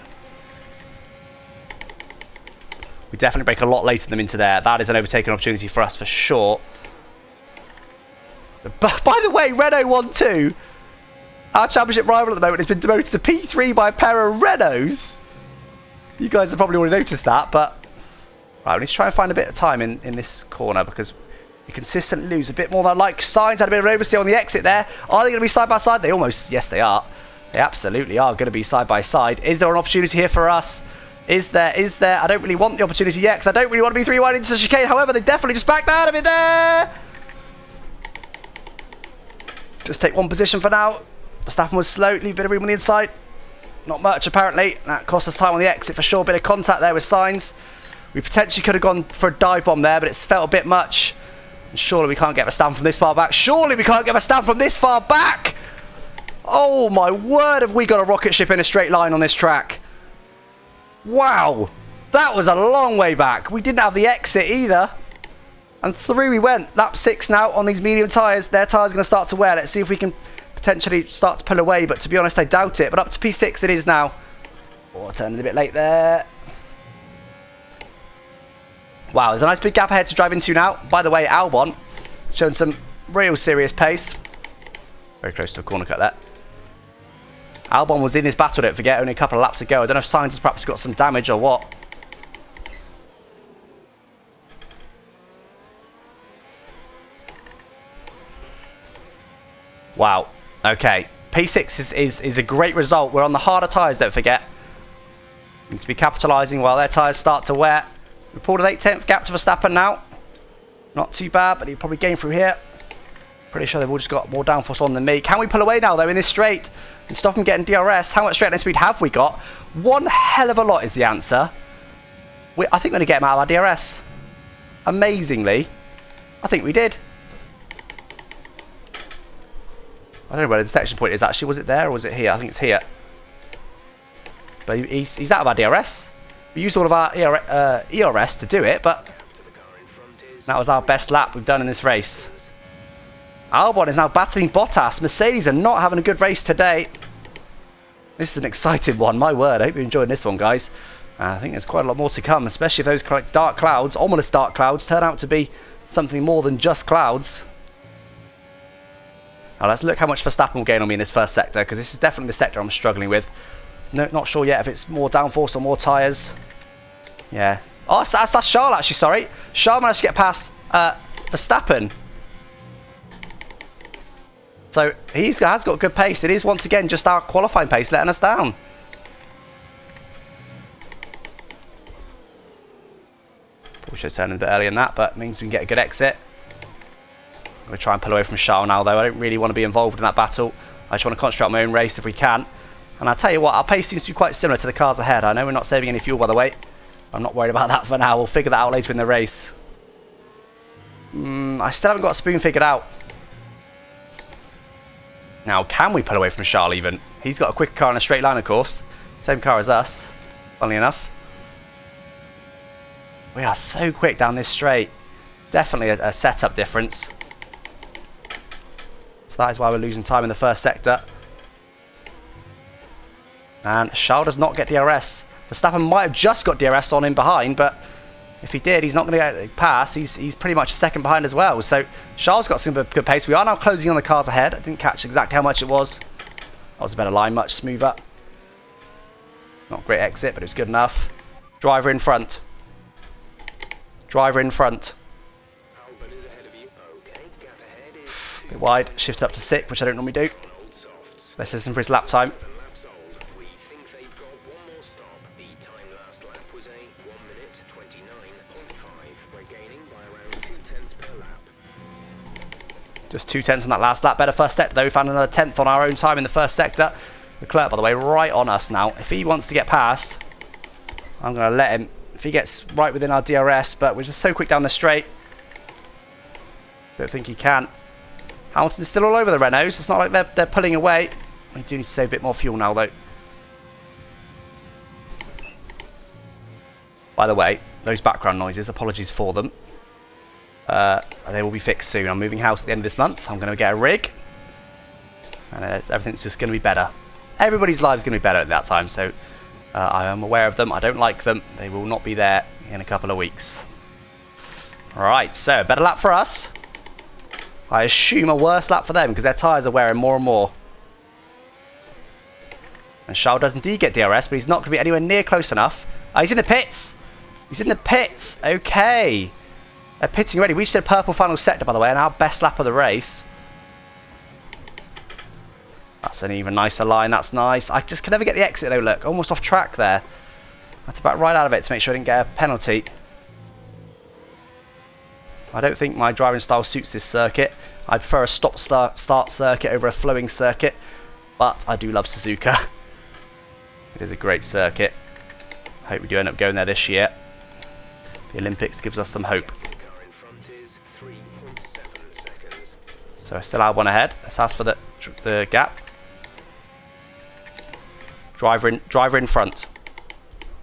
We definitely break a lot later than them into there. That is an overtaking opportunity for us for sure. By the way, Renault won too. Our championship rival at the moment has been demoted to P3 by a pair of Renaults. You guys have probably already noticed that, but right, we need to try and find a bit of time in this corner because we consistently lose a bit more than I like. Sainz had a bit of an oversteer on the exit there. Are they going to be side by side? They almost, yes they are. They absolutely are going to be side by side. Is there an opportunity here for us? Is there? I don't really want the opportunity yet because I don't really want to be 3 wide into the chicane. However, they definitely just backed out of it there. Just take 1 position for now. Verstappen was slow, leave a bit of room on the inside. Not much apparently. That cost us time on the exit for sure. Bit of contact there with Sainz. We potentially could have gone for a dive bomb there, but it's felt a bit much. And surely we can't get Verstappen from this far back. Surely we can't get Verstappen from this far back. Oh my word, have we got a rocket ship in a straight line on this track. Wow. That was a long way back. We didn't have the exit either. And through we went. Lap 6 now on these medium tyres. Their tyres are going to start to wear. Let's see if we can potentially start to pull away. But to be honest, I doubt it. But up to P6 it is now. Oh, turning a bit late there. Wow, there's a nice big gap ahead to drive into now. By the way, Albon showing some real serious pace. Very close to a corner cut there. Albon was in this battle, don't forget, only a couple of laps ago. I don't know if Sainz has perhaps got some damage or what. Wow. Okay. P6 is a great result. We're on the harder tyres, don't forget. Need to be capitalising while their tyres start to wear. We pulled an 8/10 gap to Verstappen now. Not too bad, but he'll probably gain through here. Pretty sure they've all just got more downforce on than me. Can we pull away now, though, in this straight and stop him getting DRS? How much straight line speed have we got? One hell of a lot is the answer. I think we're going to get him out of our DRS. Amazingly. I think we did. I don't know where the detection point is, actually. Was it there or was it here? I think it's here. But he's out of our DRS. We used all of our ERS to do it, but that was our best lap we've done in this race. Albon is now battling Bottas. Mercedes are not having a good race today. This is an exciting one, my word. I hope you're enjoying this one, guys. I think there's quite a lot more to come, especially if those dark clouds, ominous dark clouds, turn out to be something more than just clouds. Now let's look how much Verstappen will gain on me in this first sector, because this is definitely the sector I'm struggling with. No, not sure yet if it's more downforce or more tyres. Yeah. Oh, that's Charles, actually, sorry. Charles managed to get past Verstappen. So he has got good pace. It is once again just our qualifying pace letting us down. Probably should have turned a bit earlier than that, but it means we can get a good exit. I'm going to try and pull away from Charles now, though. I don't really want to be involved in that battle. I just want to concentrate on my own race if we can. And I'll tell you what, our pace seems to be quite similar to the cars ahead. I know we're not saving any fuel, by the way. I'm not worried about that for now. We'll figure that out later in the race. I still haven't got a spoon figured out. Now, can we pull away from Charles even? He's got a quicker car in a straight line, of course. Same car as us, funnily enough. We are so quick down this straight. Definitely a setup difference. So that is why we're losing time in the first sector. And Charles does not get DRS. Verstappen might have just got DRS on him behind, but if he did, he's not going to get a pass. He's pretty much a second behind as well. So Charles got some good pace. We are now closing on the cars ahead. I didn't catch exactly how much it was. That was a better line, much smoother. Not a great exit, but it was good enough. Driver in front. Driver in front. Albon is ahead of you. Okay, gap ahead is A bit wide. Shift up to 6, which I don't normally do. old softs. Let's listen for his lap time. 7 laps old. We think they've got one more stop. The time last lap was a 1:29.5. We're gaining by around 0.2 per lap. Just 2/10 on that last lap. Better first sector, though. We found another 10th on our own time in the first sector. Leclerc, by the way, right on us now. If he wants to get past, I'm going to let him. If he gets right within our DRS, but we're just so quick down the straight. Don't think he can. Hamilton's still all over the Renaults. It's not like they're pulling away. We do need to save a bit more fuel now, though. By the way, those background noises, apologies for them. They will be fixed soon. I'm moving house at the end of this month. I'm going to get a rig. And everything's just going to be better. Everybody's lives going to be better at that time, so I am aware of them. I don't like them. They will not be there in a couple of weeks. Alright, so better lap for us. I assume a worse lap for them because their tyres are wearing more and more. And Charles does indeed get DRS, but he's not going to be anywhere near close enough. He's in the pits. He's in the pits. Okay. They're pitting ready. We just did purple final sector, by the way, and our best lap of the race. That's an even nicer line. That's nice. I just can never get the exit, though, look. Almost off track there. That's about right out of it to make sure I didn't get a penalty. I don't think my driving style suits this circuit. I prefer a stop-start circuit over a flowing circuit. But I do love Suzuka. It is a great circuit. Hope we do end up going there this year. The Olympics gives us some hope. The car in front is 3.7 seconds. So I still have one ahead. Let's ask for the gap. Driver in front.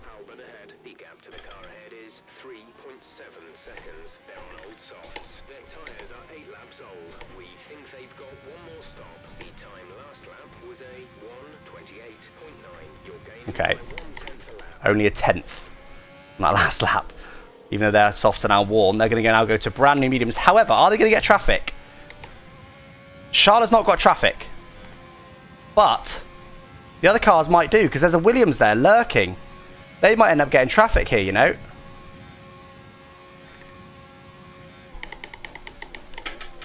Albon ahead. The gap to the car ahead is 3.7 seconds. They're on old softs. Their tyres are 8 laps old. We think they've got one more stop. The time last lap was a 1:28.9. You're gaining Okay. by 1/10 a lap. Only a 10th on that last lap. Even though their softs are now worn, they're going to now go to brand new mediums. However, are they going to get traffic? Charles has not got traffic. But the other cars might do, because there's a Williams there lurking. They might end up getting traffic here, you know.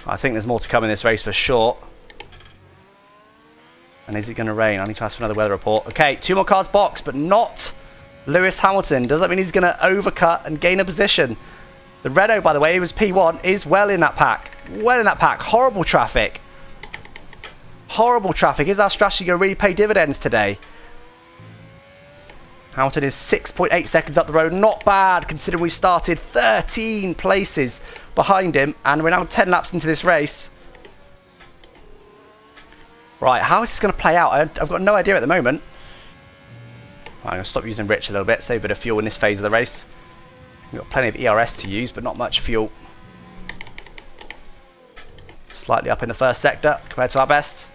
I think there's more to come in this race for sure. And is it going to rain? I need to ask for another weather report. Okay, 2 more cars boxed, but not Lewis Hamilton. Does that mean he's going to overcut and gain a position? The Renault, by the way, who was P1, is well in that pack. Well in that pack. Horrible traffic. Horrible traffic. Is our strategy going to really pay dividends today? Hamilton is 6.8 seconds up the road. Not bad, considering we started 13 places behind him. And we're now 10 laps into this race. Right, how is this going to play out? I've got no idea at the moment. Right, I'm going to stop using Rich a little bit, save a bit of fuel in this phase of the race. We've got plenty of ERS to use, but not much fuel. Slightly up in the first sector compared to our best.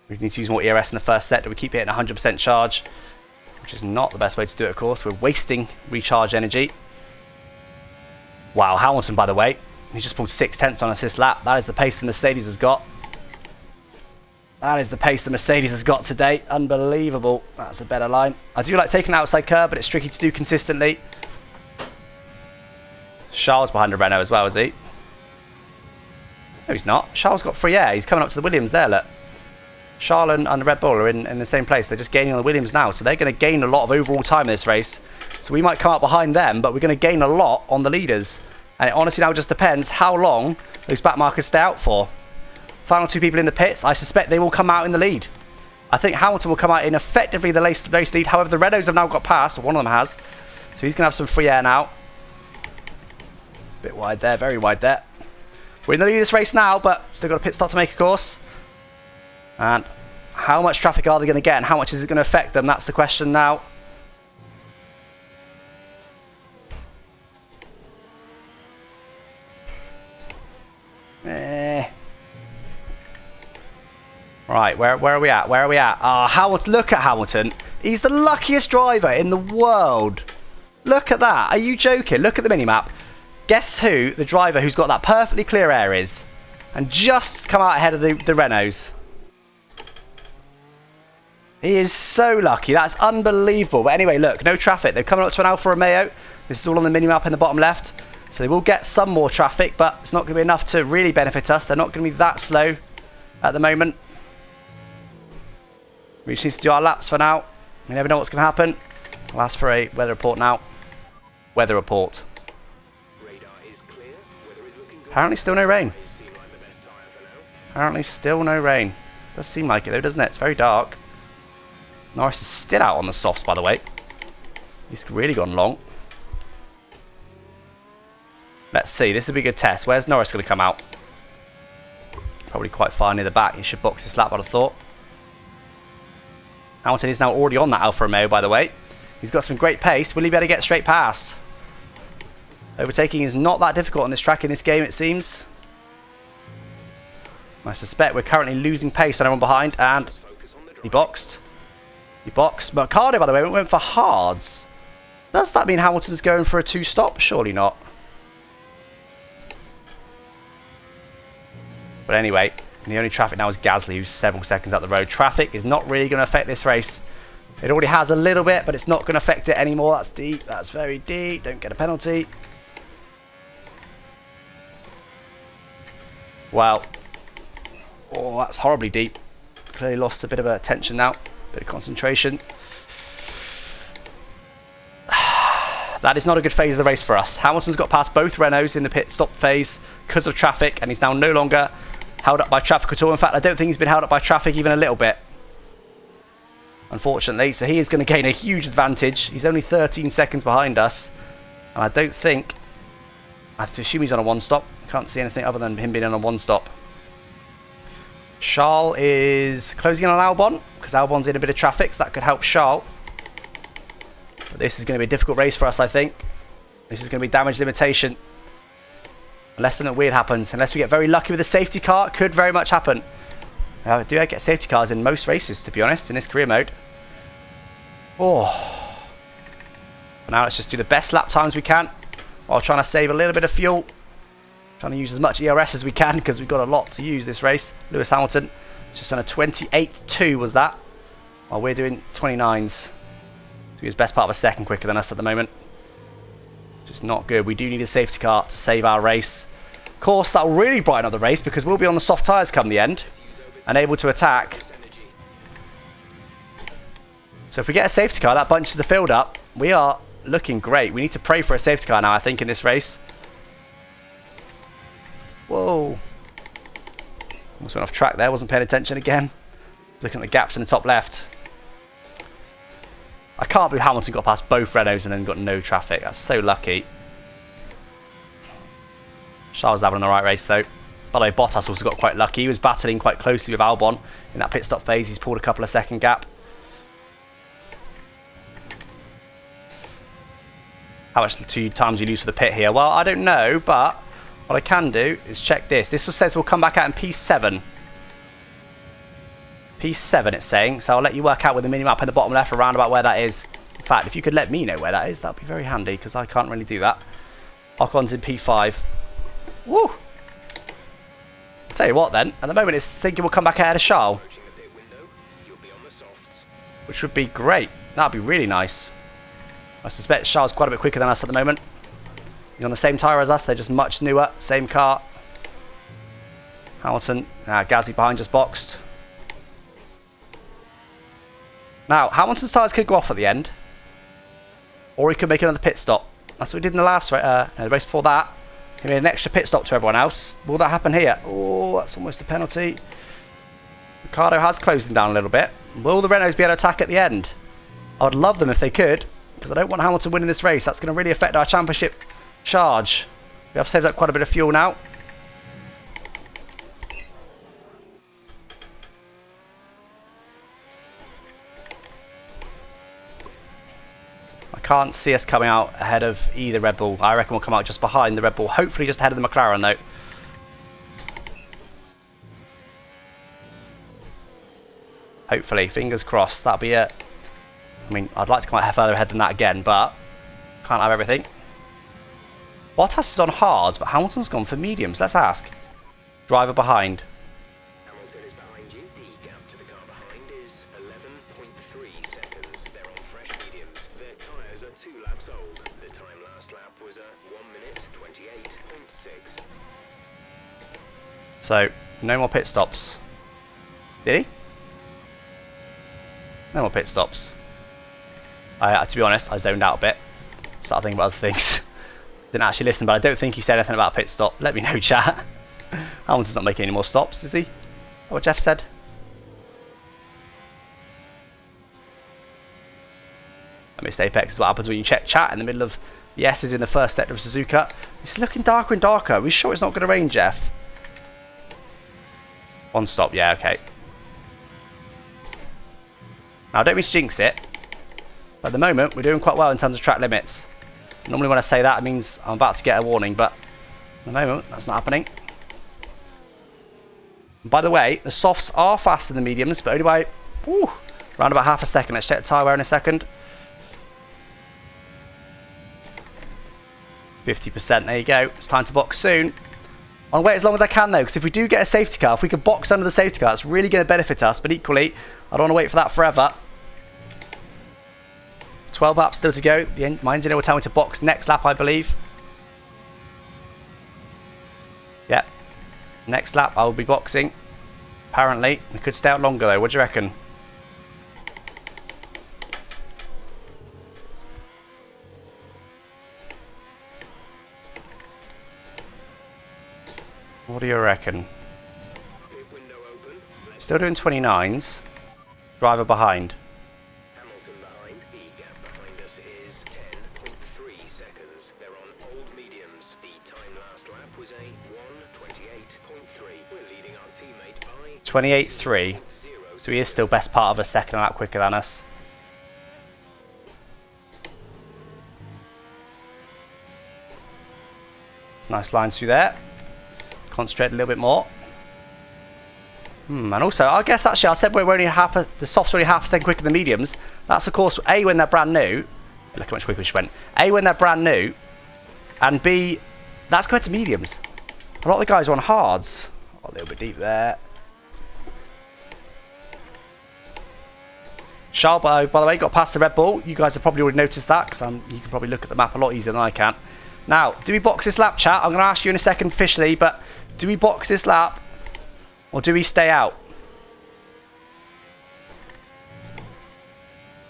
We need to use more ERS in the first sector. We keep hitting 100% charge, which is not the best way to do it, of course. We're wasting recharge energy. Wow, Hamilton, by the way, he just pulled 6/10 on us this lap. That is the pace the Mercedes has got. That is the pace the Mercedes has got today. Unbelievable. That's a better line. I do like taking the outside curve, but it's tricky to do consistently. Charles behind the Renault as well, is he? No, he's not. Charles got free air. He's coming up to the Williams there, look. Charles and the Red Bull are in the same place. They're just gaining on the Williams now, so they're going to gain a lot of overall time in this race. So we might come up behind them, but we're going to gain a lot on the leaders. And it honestly now just depends how long those back markers stay out for. Final 2 people in the pits, I suspect they will come out in the lead. I think Hamilton will come out in effectively the race lead. However, the Renaults have now got past, or one of them has. So he's going to have some free air now. Bit wide there, very wide there. We're in the lead of this race now, but still got a pit stop to make, of course. And how much traffic are they going to get, and how much is it going to affect them? That's the question now. Right, where are we at? Where are we at? Hamilton, look at Hamilton. He's the luckiest driver in the world. Look at that. Are you joking? Look at the minimap. Guess who the driver who's got that perfectly clear air is? And just come out ahead of the Renaults. He is so lucky. That's unbelievable. But anyway, look, no traffic. They're coming up to an Alfa Romeo. This is all on the minimap in the bottom left. So they will get some more traffic, but it's not going to be enough to really benefit us. They're not going to be that slow at the moment. We just need to do our laps for now. We never know what's going to happen. I'll ask for a weather report now. Weather report. Radar is clear. Weather is looking good. Apparently still no rain. Seem like the best tire for now. Apparently still no rain. Does seem like it though, doesn't it? It's very dark. Norris is still out on the softs, by the way. He's really gone long. Let's see. This will be a good test. Where's Norris going to come out? Probably quite far near the back. He should box this lap, I'd have thought. Hamilton is now already on that Alfa Romeo, by the way. He's got some great pace. Will he be able to get straight past? Overtaking is not that difficult on this track in this game, it seems. I suspect we're currently losing pace on everyone behind, and he boxed. He boxed. Mercado, by the way, went for hards. Does that mean Hamilton's going for a 2-stop? Surely not. But anyway, the only traffic now is Gasly, who's several seconds up the road. Traffic is not really going to affect this race. It already has a little bit, but it's not going to affect it anymore. That's deep. That's very deep. Don't get a penalty. Wow. Oh, that's horribly deep. Clearly lost a bit of attention now. Bit of concentration. That is not a good phase of the race for us. Hamilton's got past both Renaults in the pit stop phase because of traffic, and he's now no longer held up by traffic at all. In fact, I don't think he's been held up by traffic even a little bit, unfortunately. So he is going to gain a huge advantage. He's only 13 seconds behind us, and I don't think... I assume he's on a 1-stop. Can't see anything other than him being on a 1-stop. Charles is closing in on Albon, because Albon's in a bit of traffic, so that could help Charles. But this is going to be a difficult race for us, I think. This is going to be damage limitation. Unless something weird happens. Unless we get very lucky with a safety car, it could very much happen. Do I get safety cars in most races, to be honest, in this career mode? Oh. But now let's just do the best lap times we can while trying to save a little bit of fuel. Trying to use as much ERS as we can because we've got a lot to use this race. Lewis Hamilton just on a 28.2 was that. While we're doing 29s. So he's best part of a second quicker than us at the moment. Just not good. We do need a safety car to save our race. Of course, that will really brighten up the race because we'll be on the soft tyres come the end and able to attack. So if we get a safety car, that bunches the field up. We are looking great. We need to pray for a safety car now, I think, in this race. Whoa. Almost went off track there. Wasn't paying attention again. Looking at the gaps in the top left. I can't believe Hamilton got past both Renaults and then got no traffic. That's so lucky. Charles was having the right race though. By the way, Bottas also got quite lucky. He was battling quite closely with Albon in that pit stop phase. He's pulled a couple of second gap. How much times you lose for the pit here? Well, I don't know, but what I can do is check this. This says we'll come back out in P7. P7 it's saying, so I'll let you work out with the mini-map in the bottom left around about where that is. In fact, if you could let me know where that is, that would be very handy, because I can't really do that. Ocon's in P5. Woo! I'll tell you what then, at the moment it's thinking we'll come back ahead of Charles. Which would be great. That would be really nice. I suspect Charles is quite a bit quicker than us at the moment. He's on the same tyre as us, they're just much newer, same car. Hamilton, Gasly behind just boxed. Now, Hamilton's tyres could go off at the end. Or he could make another pit stop. That's what we did in the last the race before that. He made an extra pit stop to everyone else. Will that happen here? Oh, that's almost a penalty. Ricciardo has closed him down a little bit. Will the Renaults be able to attack at the end? I would love them if they could, because I don't want Hamilton winning this race. That's going to really affect our championship charge. We have saved up quite a bit of fuel now. I can't see us coming out ahead of either Red Bull. I reckon we'll come out just behind the Red Bull. Hopefully just ahead of the McLaren though. Hopefully, fingers crossed, that'll be it. I mean, I'd like to come out further ahead than that again, but can't have everything. Bottas is on hards, but Hamilton's gone for mediums. Let's ask. Driver behind. Hamilton is behind you. The gap to the car behind is 11.3 seconds. They're on fresh mediums. Their tyres are 2 laps old. The time last lap was 1 minute 28.6. So, no more pit stops. Did he? No more pit stops. To be honest, I zoned out a bit. Started thinking about other things. Didn't actually listen, but I don't think he said anything about a pit stop. Let me know, chat. Hamilton's not making any more stops, is he? What Jeff said? I missed Apex is what happens when you check chat in the middle of the S's in the first sector of Suzuka. It's looking darker and darker. Are we sure it's not going to rain, Jeff? One stop, yeah, okay. Now, I don't mean to jinx it, but at the moment, we're doing quite well in terms of track limits. Normally when I say that, it means I'm about to get a warning, but at the moment, that's not happening. And by the way, the softs are faster than the mediums, but only by around about half a second. Let's check the tyre wear in a second. 50%, there you go. It's time to box soon. I'll wait as long as I can though, because if we do get a safety car, if we could box under the safety car, it's really going to benefit us, but equally, I don't want to wait for that forever. 12 laps still to go. My engineer will tell me to box next lap, I believe. Yep. Next lap, I will be boxing. Apparently. We could stay out longer, though. What do you reckon? What do you reckon? Still doing 29s. Driver behind. Hamilton behind. The gap behind us is 10.3 seconds. They're on old mediums. The time last lap was a 1:28.3. We're leading our teammate by 28.3. So he is still best part of a second lap quicker than us. It's nice lines through there. Concentrate a little bit more. And also, I guess actually I said we're only the softs are only half a second quicker than mediums. That's of course A, when they're brand new. Look how much quicker she went. A, when they're brand new, and B, that's going to mediums. A lot of the guys are on hards. Oh, a little bit deep there. Charles, by the way, got past the Red Bull. You guys have probably already noticed that because you can probably look at the map a lot easier than I can. Now, do we box this lap, chat? I'm going to ask you in a second officially, but do we box this lap or do we stay out?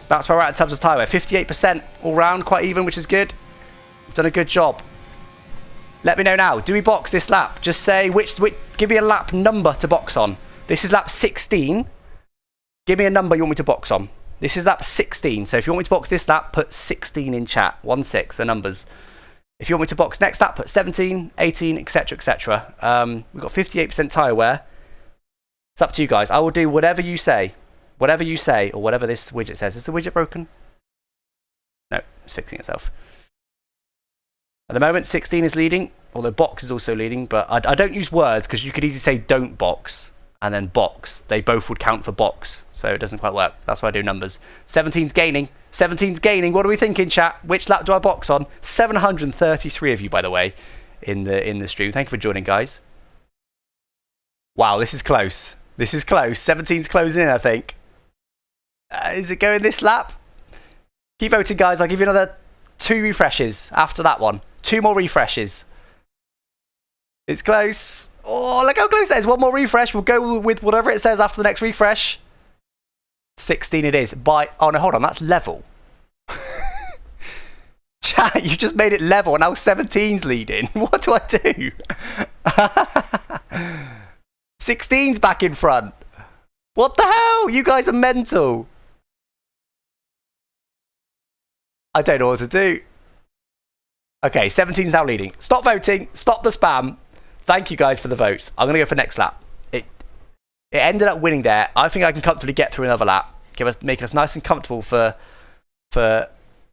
That's where we're at in terms of tyre wear. 58% all round, quite even, which is good. We've done a good job. Let me know now. Do we box this lap? Just say which give me a lap number to box on. This is lap 16. Give me a number you want me to box on. This is lap 16. So if you want me to box this lap, put 16 in chat. 16, the numbers. If you want me to box next lap, put 17, 18, etc, etc. We've got 58% tyre wear. It's up to you guys. I will do whatever you say. Whatever you say, or whatever this widget says. Is the widget broken? No, it's fixing itself. At the moment, 16 is leading, although box is also leading, but I don't use words because you could easily say don't box and then box. They both would count for box, so it doesn't quite work. That's why I do numbers. 17's gaining. 17's gaining. What are we thinking, chat? Which lap do I box on? 733 of you, by the way, in the stream. Thank you for joining, guys. Wow, this is close. This is close. 17's closing in, I think. Is it going this lap? Keep voting, guys. I'll give you another 2 refreshes after that one. 2 more refreshes. It's close. Oh, look how close that is. 1 more refresh. We'll go with whatever it says after the next refresh. 16 it is. Oh, no, hold on. That's level. Chat, you just made it level. Now 17's leading. What do I do? 16's back in front. What the hell? You guys are mental. I don't know what to do. Okay, 17's now leading. Stop voting. Stop the spam. Thank you guys for the votes. I'm going to go for next lap. It ended up winning there. I think I can comfortably get through another lap. Make us nice and comfortable for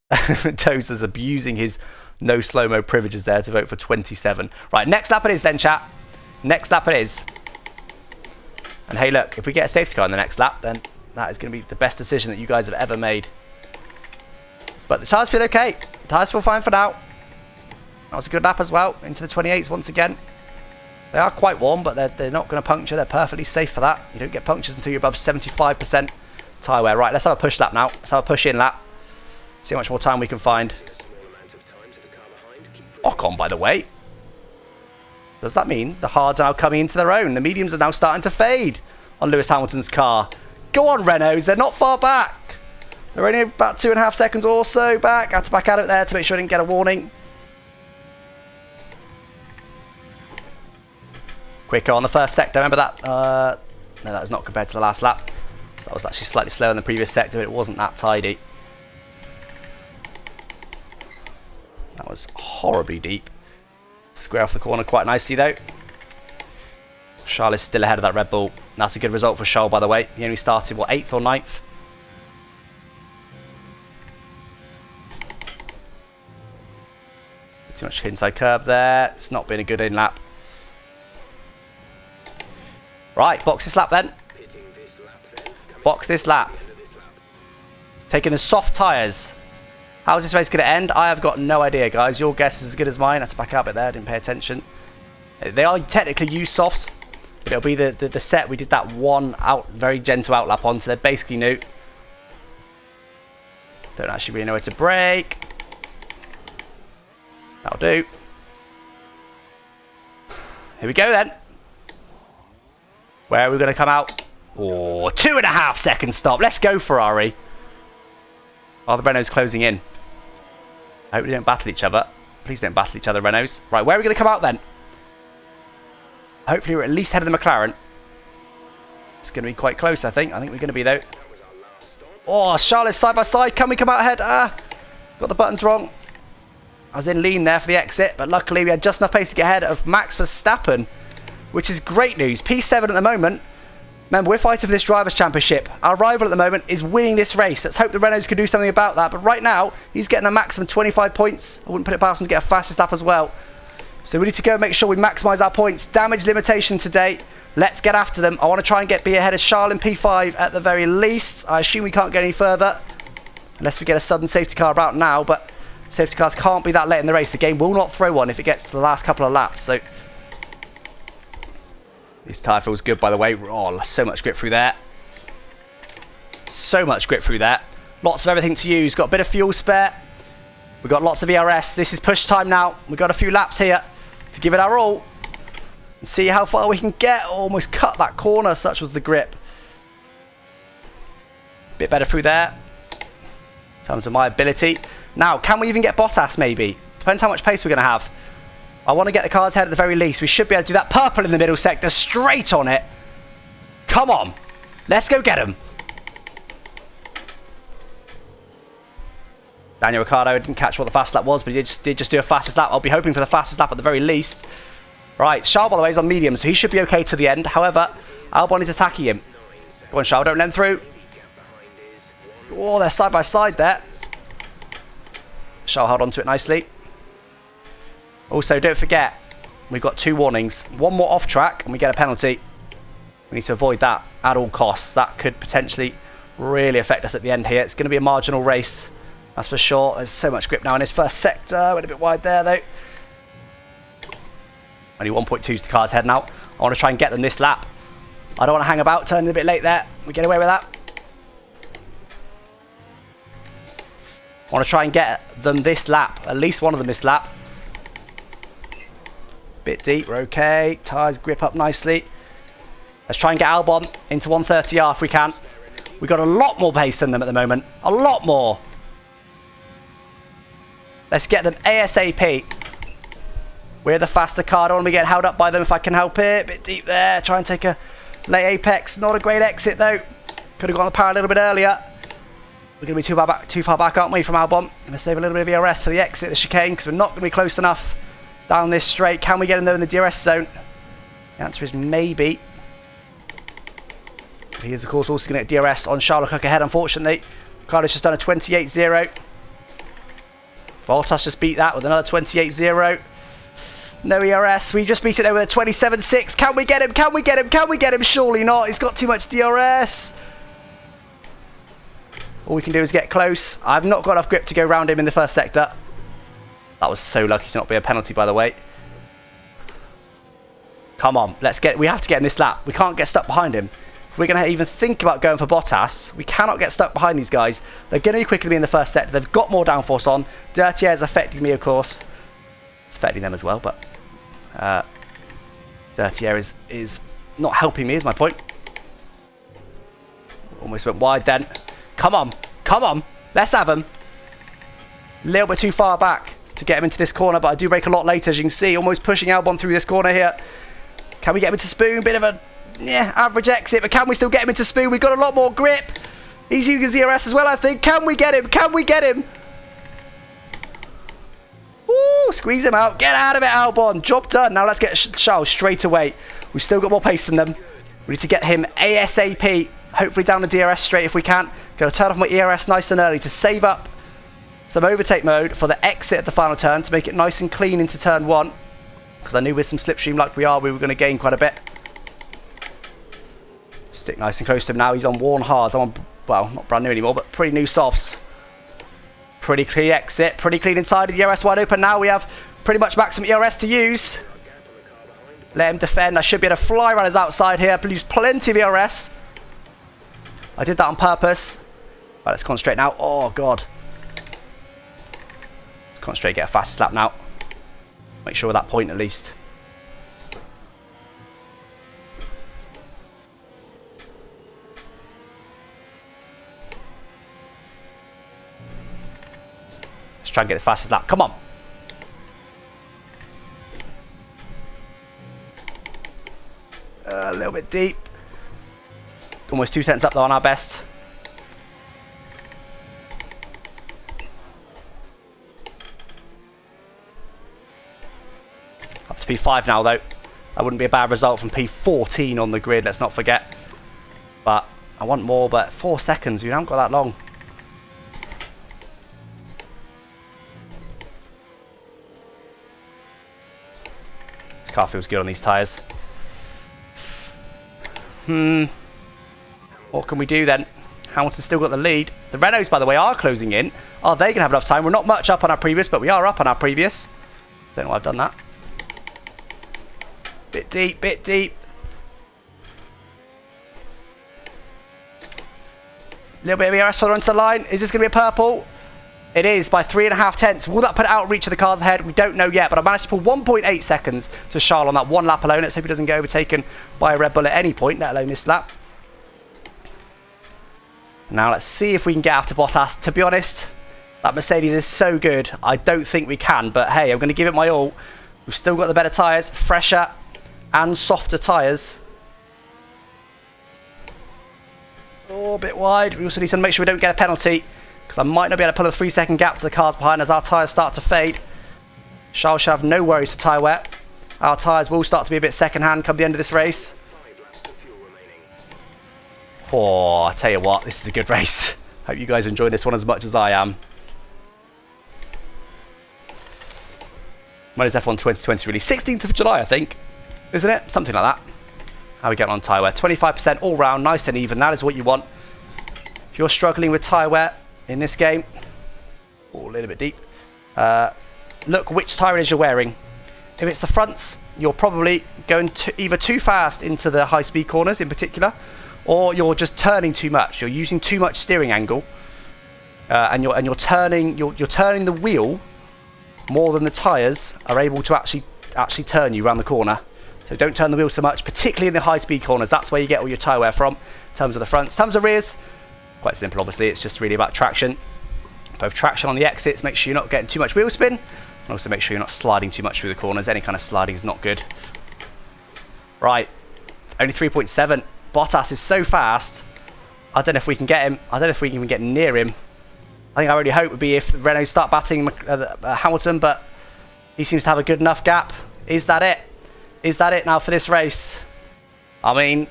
Toaster's abusing his no slow-mo privileges there to vote for 27. Right, next lap it is then, chat. Next lap it is. And hey, look, if we get a safety car in the next lap, then that is going to be the best decision that you guys have ever made. But the tyres feel okay. The tyres feel fine for now. That was a good lap as well. Into the 28s once again. They are quite warm, but they're not going to puncture. They're perfectly safe for that. You don't get punctures until you're above 75% tyre wear. Right, let's have a push lap now. Let's have a push-in lap. See how much more time we can find. Ocon, by the way. Does that mean the hards are now coming into their own? The mediums are now starting to fade on Lewis Hamilton's car. Go on, Renaults. They're not far back. They're only about 2.5 seconds or so back. I had to back out of it there to make sure I didn't get a warning. Quicker on the first sector. Remember that? No, that is not compared to the last lap. So that was actually slightly slower than the previous sector, but it wasn't that tidy. That was horribly deep. Square off the corner quite nicely though. Charles is still ahead of that Red Bull. That's a good result for Charles, by the way. He only started, what, 8th or 9th? Too much inside curb there. It's not been a good in lap. Right, box this lap then. Box this lap. Taking the soft tyres. How is this race going to end? I have got no idea, guys. Your guess is as good as mine. I had to back up a bit there. I didn't pay attention. They are technically used softs. It'll be the set we did that one very gentle outlap on, so they're basically new. Don't actually really know where to brake. That'll do. Here we go then. Where are we going to come out? Oh, 2.5 second stop. Let's go, Ferrari. Oh, the Renault's closing in. I hope we don't battle each other. Please don't battle each other, Renaults. Right, where are we going to come out then? Hopefully we're at least ahead of the McLaren. It's going to be quite close, I think. I think we're going to be, though. Oh, Charlotte side by side. Can we come out ahead? Got the buttons wrong. I was in lean there for the exit, but luckily we had just enough pace to get ahead of Max Verstappen, which is great news. P7 at the moment. Remember, we're fighting for this Drivers' Championship. Our rival at the moment is winning this race. Let's hope the Renaults can do something about that. But right now, he's getting a maximum 25 points. I wouldn't put it past him to get a fastest lap as well. So we need to go and make sure we maximise our points. Damage limitation today. Let's get after them. I want to try and be ahead of Charles in P5 at the very least. I assume we can't get any further unless we get a sudden safety car about now. But safety cars can't be that late in the race. The game will not throw one if it gets to the last couple of laps. So This tyre feels good, by the way. Oh, so much grip through there. So much grip through there. Lots of everything to use. Got a bit of fuel spare. We've got lots of ERS. This is push time now. We've got a few laps here to give it our all. And see how far we can get. Almost cut that corner. Such was the grip. Bit better through there. In terms of my ability. Now, can we even get Bottas maybe? Depends how much pace we're going to have. I want to get the car's head at the very least. We should be able to do that. Purple in the middle sector. Straight on it. Come on. Let's go get him. Daniel Ricciardo didn't catch what the fastest lap was, but he did just do a fastest lap. I'll be hoping for the fastest lap at the very least. Right, Charles, by the way, is on medium, so he should be okay to the end. However, Albon is attacking him. Go on, Charles, don't let him through. Oh, they're side by side there. Charles held on to it nicely. Also, don't forget, we've got 2 warnings. One more off track, and we get a penalty. We need to avoid that at all costs. That could potentially really affect us at the end here. It's going to be a marginal race. That's for sure. There's so much grip now in his first sector. Went a bit wide there, though. Only 1.2 is the car's head now. I want to try and get them this lap. I don't want to hang about, turning a bit late there. We get away with that. I want to try and get them this lap. At least one of them this lap. Bit deep. We're okay. Tyres grip up nicely. Let's try and get Albon into 130R if we can. We've got a lot more pace than them at the moment. A lot more. Let's get them ASAP. We're the faster car. I don't want to get held up by them if I can help it. Bit deep there. Try and take a late apex. Not a great exit though. Could have gone the power a little bit earlier. We're going to be too far back, aren't we, from Albon? Going to save a little bit of ERS for the exit, the chicane, because we're not going to be close enough down this straight. Can we get him though in the DRS zone? The answer is maybe. He is, of course, also going to get DRS on Charles Leclerc ahead, unfortunately. Ricardo's just done a 28.0. Bottas just beat that with another 28.0. No ERS. We just beat it there with a 27.6. Can we get him? Can we get him? Can we get him? Surely not. He's got too much DRS. All we can do is get close. I've not got enough grip to go around him in the first sector. That was so lucky to not be a penalty, by the way. Come on. We have to get in this lap. We can't get stuck behind him. If we're going to even think about going for Bottas, we cannot get stuck behind these guys. They're going to be quicker than me in the first sector. They've got more downforce on. Dirty air is affecting me, of course. It's affecting them as well, but dirty air is not helping me, is my point. Almost went wide then. Come on. Come on. Let's have him. A little bit too far back to get him into this corner, but I do brake a lot later, as you can see. Almost pushing Albon through this corner here. Can we get him into Spoon? Bit of a average exit, but can we still get him into Spoon? We've got a lot more grip. He's using ZRS as well, I think. Can we get him? Can we get him? Woo, squeeze him out. Get out of it, Albon. Job done. Now let's get Charles straight away. We've still got more pace than them. We need to get him ASAP. Hopefully down the DRS straight if we can. Got to turn off my ERS nice and early to save up some overtake mode for the exit of the final turn to make it nice and clean into turn 1. Because I knew with some slipstream like we are, we were going to gain quite a bit. Stick nice and close to him now. He's on worn hards. I'm on, well, not brand new anymore, but pretty new softs. Pretty clean exit. Pretty clean inside. The ERS wide open now. We have pretty much maximum ERS to use. Let him defend. I should be able to fly around his outside here. Use plenty of ERS. I did that on purpose. Right, let's concentrate now. Oh, God. Let's concentrate, get a fastest lap now. Make sure with that point at least. Let's try and get the fastest lap. Come on. A little bit deep. Almost 2 cents up though on our best. Up to P5 now though. That wouldn't be a bad result from P14 on the grid, let's not forget. But I want more, but 4 seconds, we haven't got that long. This car feels good on these tyres. What can we do then? Hamilton's still got the lead. The Renaults, by the way, are closing in. Are they going to have enough time? We're not much up on our previous, but we are up on our previous. Don't know why I've done that. Bit deep, bit deep. little bit of ERS further onto the line. Is this going to be a purple? It is by 3.5 tenths. Will that put it out of reach of the cars ahead? We don't know yet, but I managed to pull 1.8 seconds to Charles on that one lap alone. Let's hope he doesn't get overtaken by a Red Bull at any point, let alone this lap. Now let's see if we can get after Bottas. To be honest, that Mercedes is so good. I don't think we can, but hey, I'm going to give it my all. We've still got the better tyres, fresher and softer tyres. Oh, a bit wide. We also need to make sure we don't get a penalty, because I might not be able to pull a 3-second gap to the cars behind as our tyres start to fade. Charles should have no worries for tyre wear. Our tyres will start to be a bit second-hand come the end of this race. 5 laps of fuel remaining. Oh, I tell you what, this is a good race. Hope you guys enjoy this one as much as I am. When is F1 2020 released? 16th of July, I think. Isn't it? Something like that. How are we getting on tyre wear? 25% all round, nice and even. That is what you want. If you're struggling with tyre wear in this game, a little bit deep, look which tyre it is you're wearing. If it's the fronts, you're probably going either too fast into the high-speed corners in particular, or you're just turning too much. You're using too much steering angle, and you're turning the wheel more than the tyres are able to actually turn you around the corner. So don't turn the wheel so much, particularly in the high-speed corners. That's where you get all your tyre wear from, in terms of the fronts. In terms of rears, quite simple, obviously. It's just really about traction. Both traction on the exits, make sure you're not getting too much wheel spin, and also make sure you're not sliding too much through the corners. Any kind of sliding is not good. Right, only 3.7. Bottas is so fast. I don't know if we can get him. I don't know if we can even get near him. I think I really hope would be if Renault start batting Hamilton, but he seems to have a good enough gap. Is that it? Is that it now for this race? I mean,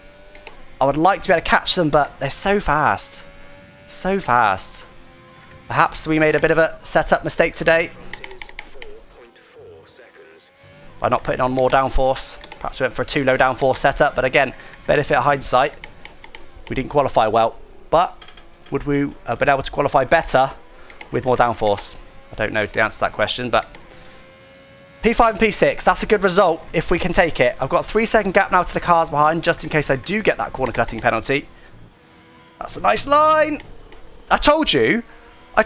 I would like to be able to catch them, but they're so fast. So fast. Perhaps we made a bit of a setup mistake today Is 4.4 seconds. by not putting on more downforce. Perhaps we went for a too low downforce setup, but again, benefit of hindsight. We didn't qualify well, but would we have been able to qualify better with more downforce? I don't know the answer to that question, but P5 and P6, that's a good result if we can take it. I've got a 3-second gap now to the cars behind, just in case I do get that corner cutting penalty. That's a nice line. I told you. I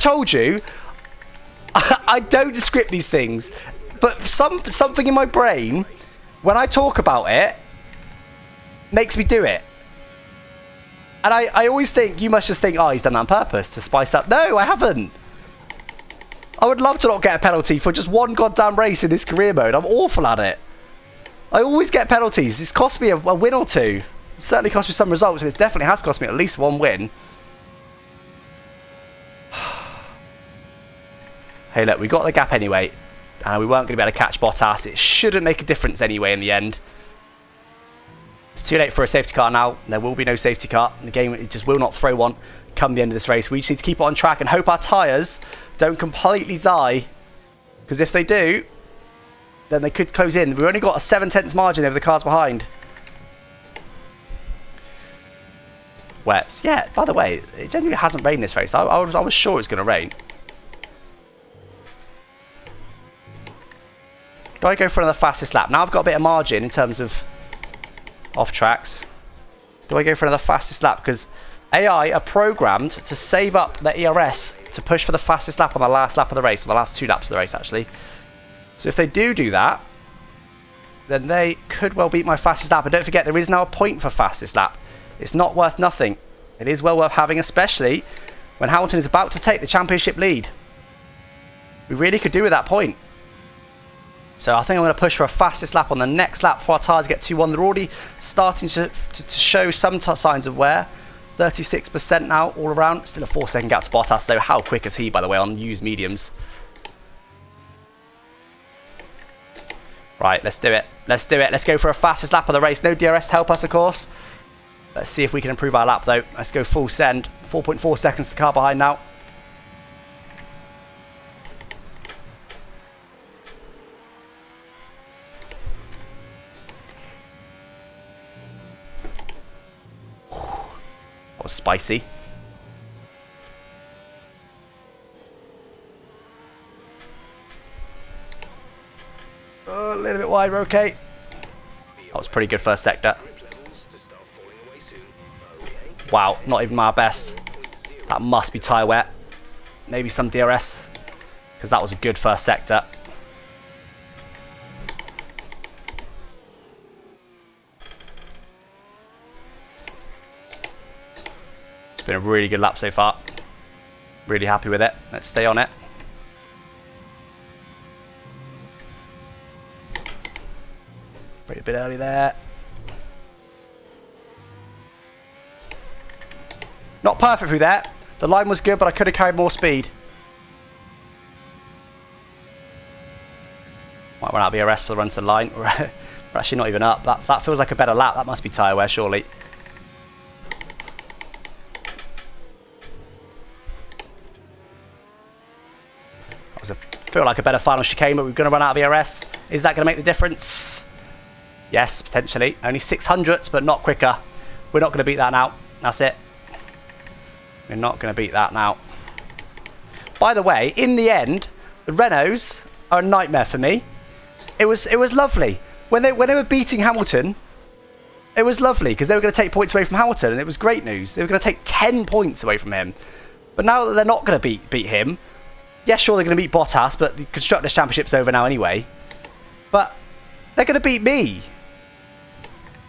don't script these things, but something in my brain, when I talk about it, makes me do it. And I always think, you must just think, oh, he's done that on purpose to spice up. No, I haven't. I would love to not get a penalty for just one goddamn race in this career mode. I'm awful at it. I always get penalties. It's cost me a win or two. It certainly cost me some results, and it definitely has cost me at least one win. Hey, look, we got the gap anyway. And we weren't going to be able to catch Bottas. It shouldn't make a difference anyway in the end. It's too late for a safety car now. There will be no safety car. The game, it just will not throw one come the end of this race. We just need to keep it on track and hope our tyres don't completely die. Because if they do, then they could close in. We've only got a 7/10 margin over the cars behind. Wets. Yeah, by the way, it genuinely hasn't rained this race. I was sure it was going to rain. Do I go for another fastest lap? Now I've got a bit of margin in terms of off tracks. Do I go for another fastest lap? Because AI are programmed to save up their ERS to push for the fastest lap on the last lap of the race, or the last 2 laps of the race actually. So if they do that, then they could well beat my fastest lap. And don't forget, there is now a point for fastest lap. It's not worth nothing. It is well worth having, especially when Hamilton is about to take the championship lead. We really could do with that point. So I think I'm going to push for a fastest lap on the next lap before our tyres get 2-1. They're already starting to show some signs of wear. 36% now all around. Still a 4-second gap to Bottas though. How quick is he, by the way, on used mediums? Right, let's do it. Let's do it. Let's go for a fastest lap of the race. No DRS to help us, of course. Let's see if we can improve our lap though. Let's go full send. 4.4 seconds to the car behind now. Was spicy. A little bit wide, we're okay. That was pretty good first sector. Wow, not even my best. That must be tyre wet. Maybe some DRS, because that was a good first sector. It's been a really good lap so far. Really happy with it. Let's stay on it. Brake a bit early there. Not perfect through there. The line was good, but I could have carried more speed. Might run out of ERS for the run to the line. We're actually not even up. That feels like a better lap. That must be tyre wear, surely. Feel like a better final chicane, but we're going to run out of ERS. Is that going to make the difference? Yes, potentially. Only 600ths, but not quicker. We're not going to beat that now. That's it. We're not going to beat that now. By the way, in the end, the Renaults are a nightmare for me. It was lovely. When they were beating Hamilton, it was lovely because they were going to take points away from Hamilton, and it was great news. They were going to take 10 points away from him. But now that they're not going to beat him, yeah, sure, they're going to beat Bottas, but the Constructors' Championship's over now anyway. But they're going to beat me.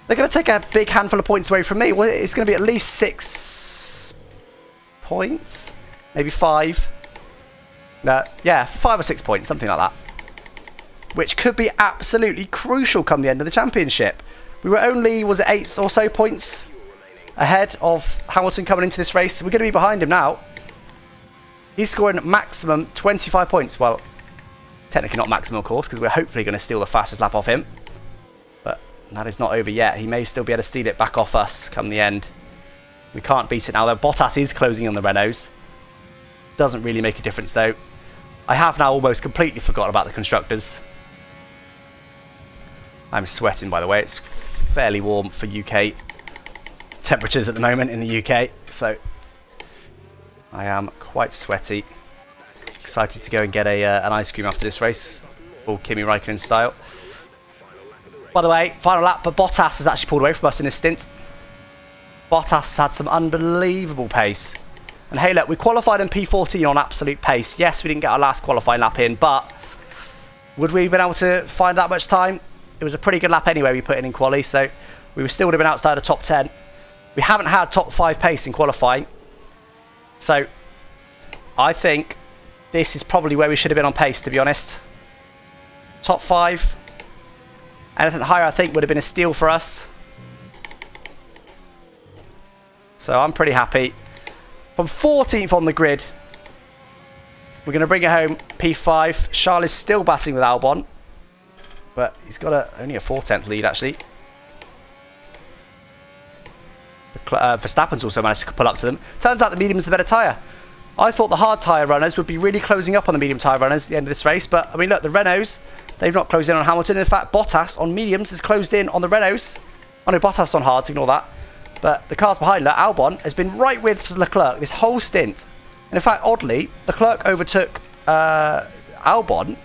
They're going to take a big handful of points away from me. Well, it's going to be at least 6 points, maybe 5. Yeah, 5 or 6 points, something like that. Which could be absolutely crucial come the end of the championship. We were only, was it 8 or so points ahead of Hamilton coming into this race. We're going to be behind him now. He's scoring maximum 25 points. Well, technically not maximum, of course, because we're hopefully going to steal the fastest lap off him. But that is not over yet. He may still be able to steal it back off us come the end. We can't beat it now, though. Bottas is closing on the Renaults. Doesn't really make a difference, though. I have now almost completely forgotten about the Constructors. I'm sweating, by the way. It's fairly warm for UK temperatures at the moment in the UK, so I am quite sweaty. Excited to go and get an ice cream after this race, all Kimi Raikkonen style. By the way, final lap, but Bottas has actually pulled away from us in this stint. Bottas has had some unbelievable pace. And hey, look, we qualified in P14 on absolute pace. Yes, we didn't get our last qualifying lap in, but would we have been able to find that much time? It was a pretty good lap anyway we put in quali, so we still would have been outside the top 10. We haven't had top 5 pace in qualifying. So I think this is probably where we should have been on pace, to be honest. Top 5. Anything higher, I think, would have been a steal for us. So I'm pretty happy. From 14th on the grid, we're going to bring it home P5. Charles is still battling with Albon, but he's got only a 4/10 lead, actually. Verstappen's also managed to pull up to them. Turns out the medium's the better tyre. I thought the hard tyre runners would be really closing up on the medium tyre runners at the end of this race, but I mean, look, the Renaults, they've not closed in on Hamilton. In fact, Bottas on mediums has closed in on the Renaults. I know Bottas on hards, ignore that. But the cars behind, look, Albon has been right with Leclerc this whole stint. And in fact, oddly, Leclerc overtook Albon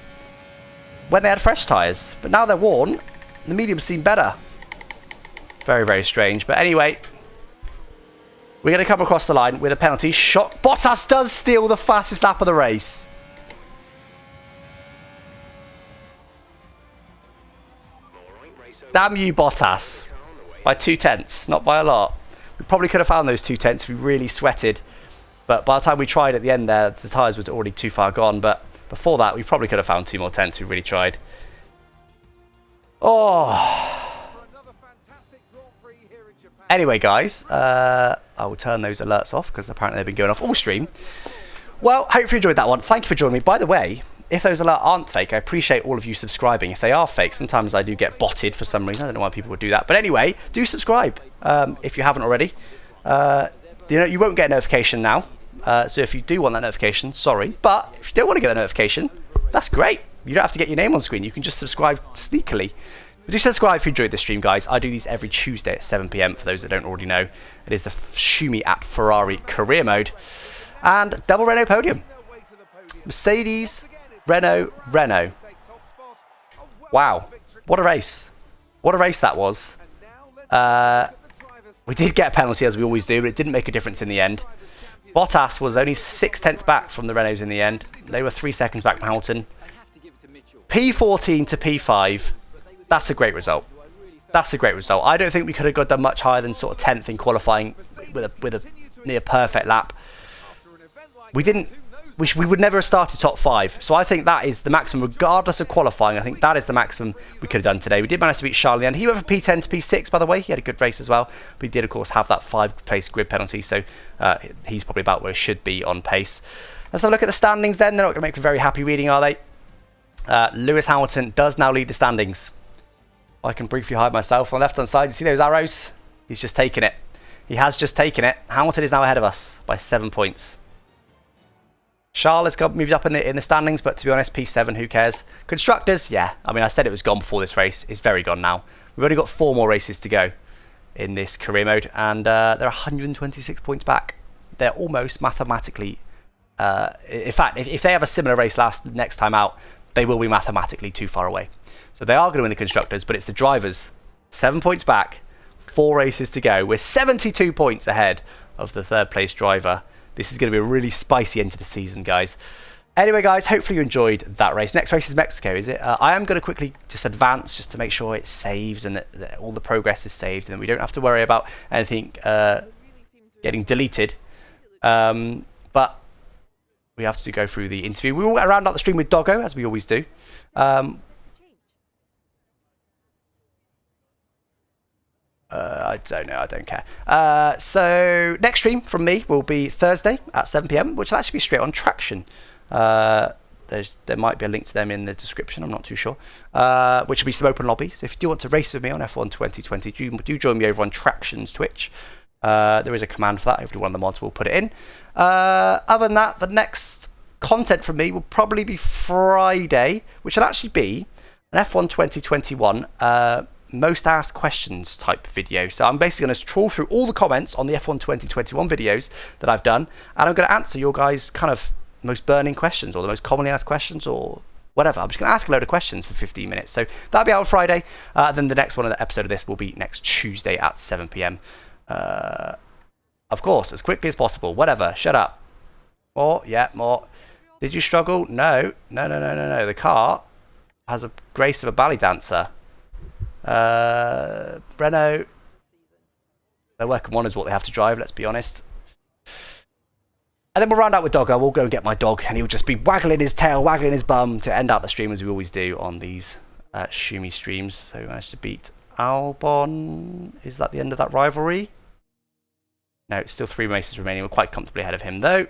when they had fresh tyres. But now they're worn, the mediums seem better. Very, very strange. But anyway, we're going to come across the line with a penalty shot. Bottas does steal the fastest lap of the race. Damn you, Bottas. By 2/10, not by a lot. We probably could have found those 2/10 if we really sweated. But by the time we tried at the end there, the tyres were already too far gone. But before that, we probably could have found 2 more tenths if we really tried. Oh. Anyway, guys, I will turn those alerts off because apparently they've been going off all stream. Well, hope you enjoyed that one. Thank you for joining me. By the way, if those alerts aren't fake, I appreciate all of you subscribing. If they are fake, sometimes I do get botted for some reason. I don't know why people would do that. But anyway, do subscribe if you haven't already. You won't get a notification now. So if you do want that notification, sorry. But if you don't want to get a notification, that's great. You don't have to get your name on screen. You can just subscribe sneakily. But do subscribe if you enjoyed this stream, guys. I do these every Tuesday at 7 PM for those that don't already know. It is the Schumi at Ferrari career mode. And double Renault podium. Mercedes, Renault. Wow. What a race. What a race that was. We did get a penalty, as we always do, but it didn't make a difference in the end. Bottas was only 6 tenths back from the Renaults in the end. They were 3 seconds back from Hamilton. P14 to P5. That's a great result. That's a great result. I don't think we could have done much higher than sort of 10th in qualifying with a near perfect lap. We didn't. We would never have started top 5. So I think that is the maximum, regardless of qualifying. I think that is the maximum we could have done today. We did manage to beat Charles in the end. He went from P10 to P6, by the way. He had a good race as well. But he did, of course, have that 5-place grid penalty. So he's probably about where he should be on pace. Let's have a look at the standings then. They're not going to make a very happy reading, are they? Lewis Hamilton does now lead the standings. I can briefly hide myself on the left-hand side. You see those arrows? He's just taken it. He has just taken it. Hamilton is now ahead of us by 7 points. Charles has got moved up in the standings, but to be honest, P7, who cares? Constructors, yeah. I mean, I said it was gone before this race. It's very gone now. We've only got 4 more races to go in this career mode, and they're 126 points back. They're almost mathematically... in fact, if they have a similar race next time out, they will be mathematically too far away. So they are going to win the Constructors, but it's the drivers. 7 points back, 4 races to go. We're 72 points ahead of the 3rd place driver. This is going to be a really spicy end to the season, guys. Anyway, guys, hopefully you enjoyed that race. Next race is Mexico, is it? I am going to quickly just advance just to make sure it saves and that all the progress is saved and we don't have to worry about anything getting deleted. But we have to go through the interview. We will round out the stream with Doggo, as we always do. I don't know, I don't care. So next stream from me will be Thursday at 7 PM, which will actually be straight on Traction. There might be a link to them in the description, I'm not too sure. Which will be some open lobby. So if you do want to race with me on F1 2020, do join me over on Traction's Twitch. There is a command for that. Hopefully one of the mods will put it in. Other than that, the next content from me will probably be Friday, which will actually be an F1 2021 most asked questions type video. So I'm basically going to trawl through all the comments on the F1 2021 videos that I've done, and I'm going to answer your guys' kind of most burning questions or the most commonly asked questions or whatever. I'm just going to ask a load of questions for 15 minutes. So that'll be out on Friday. Then the next one of the episode of this will be next Tuesday at 7 PM. Of course, as quickly as possible. Whatever. Shut up. More. Yeah, more. Did you struggle? No. No. The car has a grace of a ballet dancer. Renault, their working one is what they have to drive, let's be honest. And then we'll round out with Doggo. We'll go and get my dog, and he'll just be waggling his tail, waggling his bum to end out the stream, as we always do on these Schumi streams. So we managed to beat Albon. Is that the end of that rivalry? No, still 3 races remaining. We're quite comfortably ahead of him, though.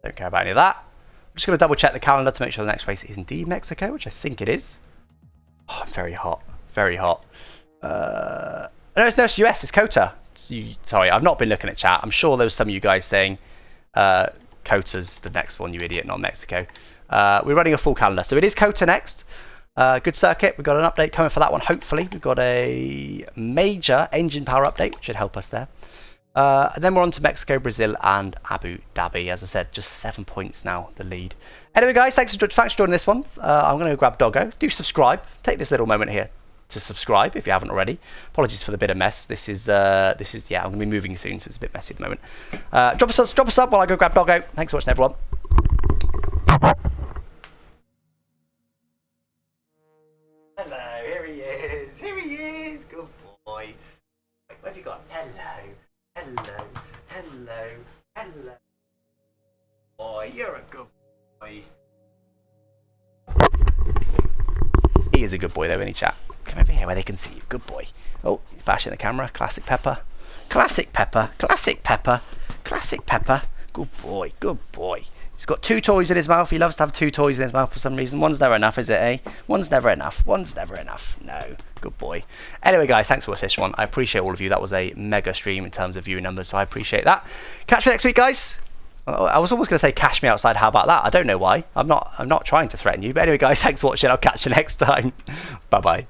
Don't care about any of that. I'm just going to double check the calendar to make sure the next race is indeed Mexico, which I think it is. Oh, I'm very hot. Very hot. No, it's US. It's Kota. Sorry, I've not been looking at chat. I'm sure there was some of you guys saying Kota's the next one, you idiot, not Mexico. We're running a full calendar. So it is Kota next. Good circuit. We've got an update coming for that one, hopefully. We've got a major engine power update, which should help us there. And then we're on to Mexico, Brazil, and Abu Dhabi. As I said, just 7 points now, the lead. Anyway, guys, thanks for joining this one. I'm going to go grab Doggo. Do subscribe. Take this little moment here to subscribe if you haven't already. Apologies for the bit of mess. This is yeah, I'm going to be moving soon, so it's a bit messy at the moment. Drop a sub while I go grab Doggo. Thanks for watching, everyone. Hello, here he is. Here he is. Good boy. Wait, what have you got? Hello. Boy, you're a good boy. He is a good boy though, isn't he, chat? Come over here where they can see you. Good boy. Oh, he's bashing the camera. Classic Pepper. Classic Pepper. Good boy. He's got 2 toys in his mouth. He loves to have 2 toys in his mouth for some reason. One's never enough, is it, eh? One's never enough. No. Good boy. Anyway, guys, thanks for watching this one. I appreciate all of you. That was a mega stream in terms of viewer numbers, so I appreciate that. Catch me next week, guys. I was almost going to say cash me outside. How about that? I don't know why. I'm not trying to threaten you. But anyway, guys, thanks for watching. I'll catch you next time. Bye-bye.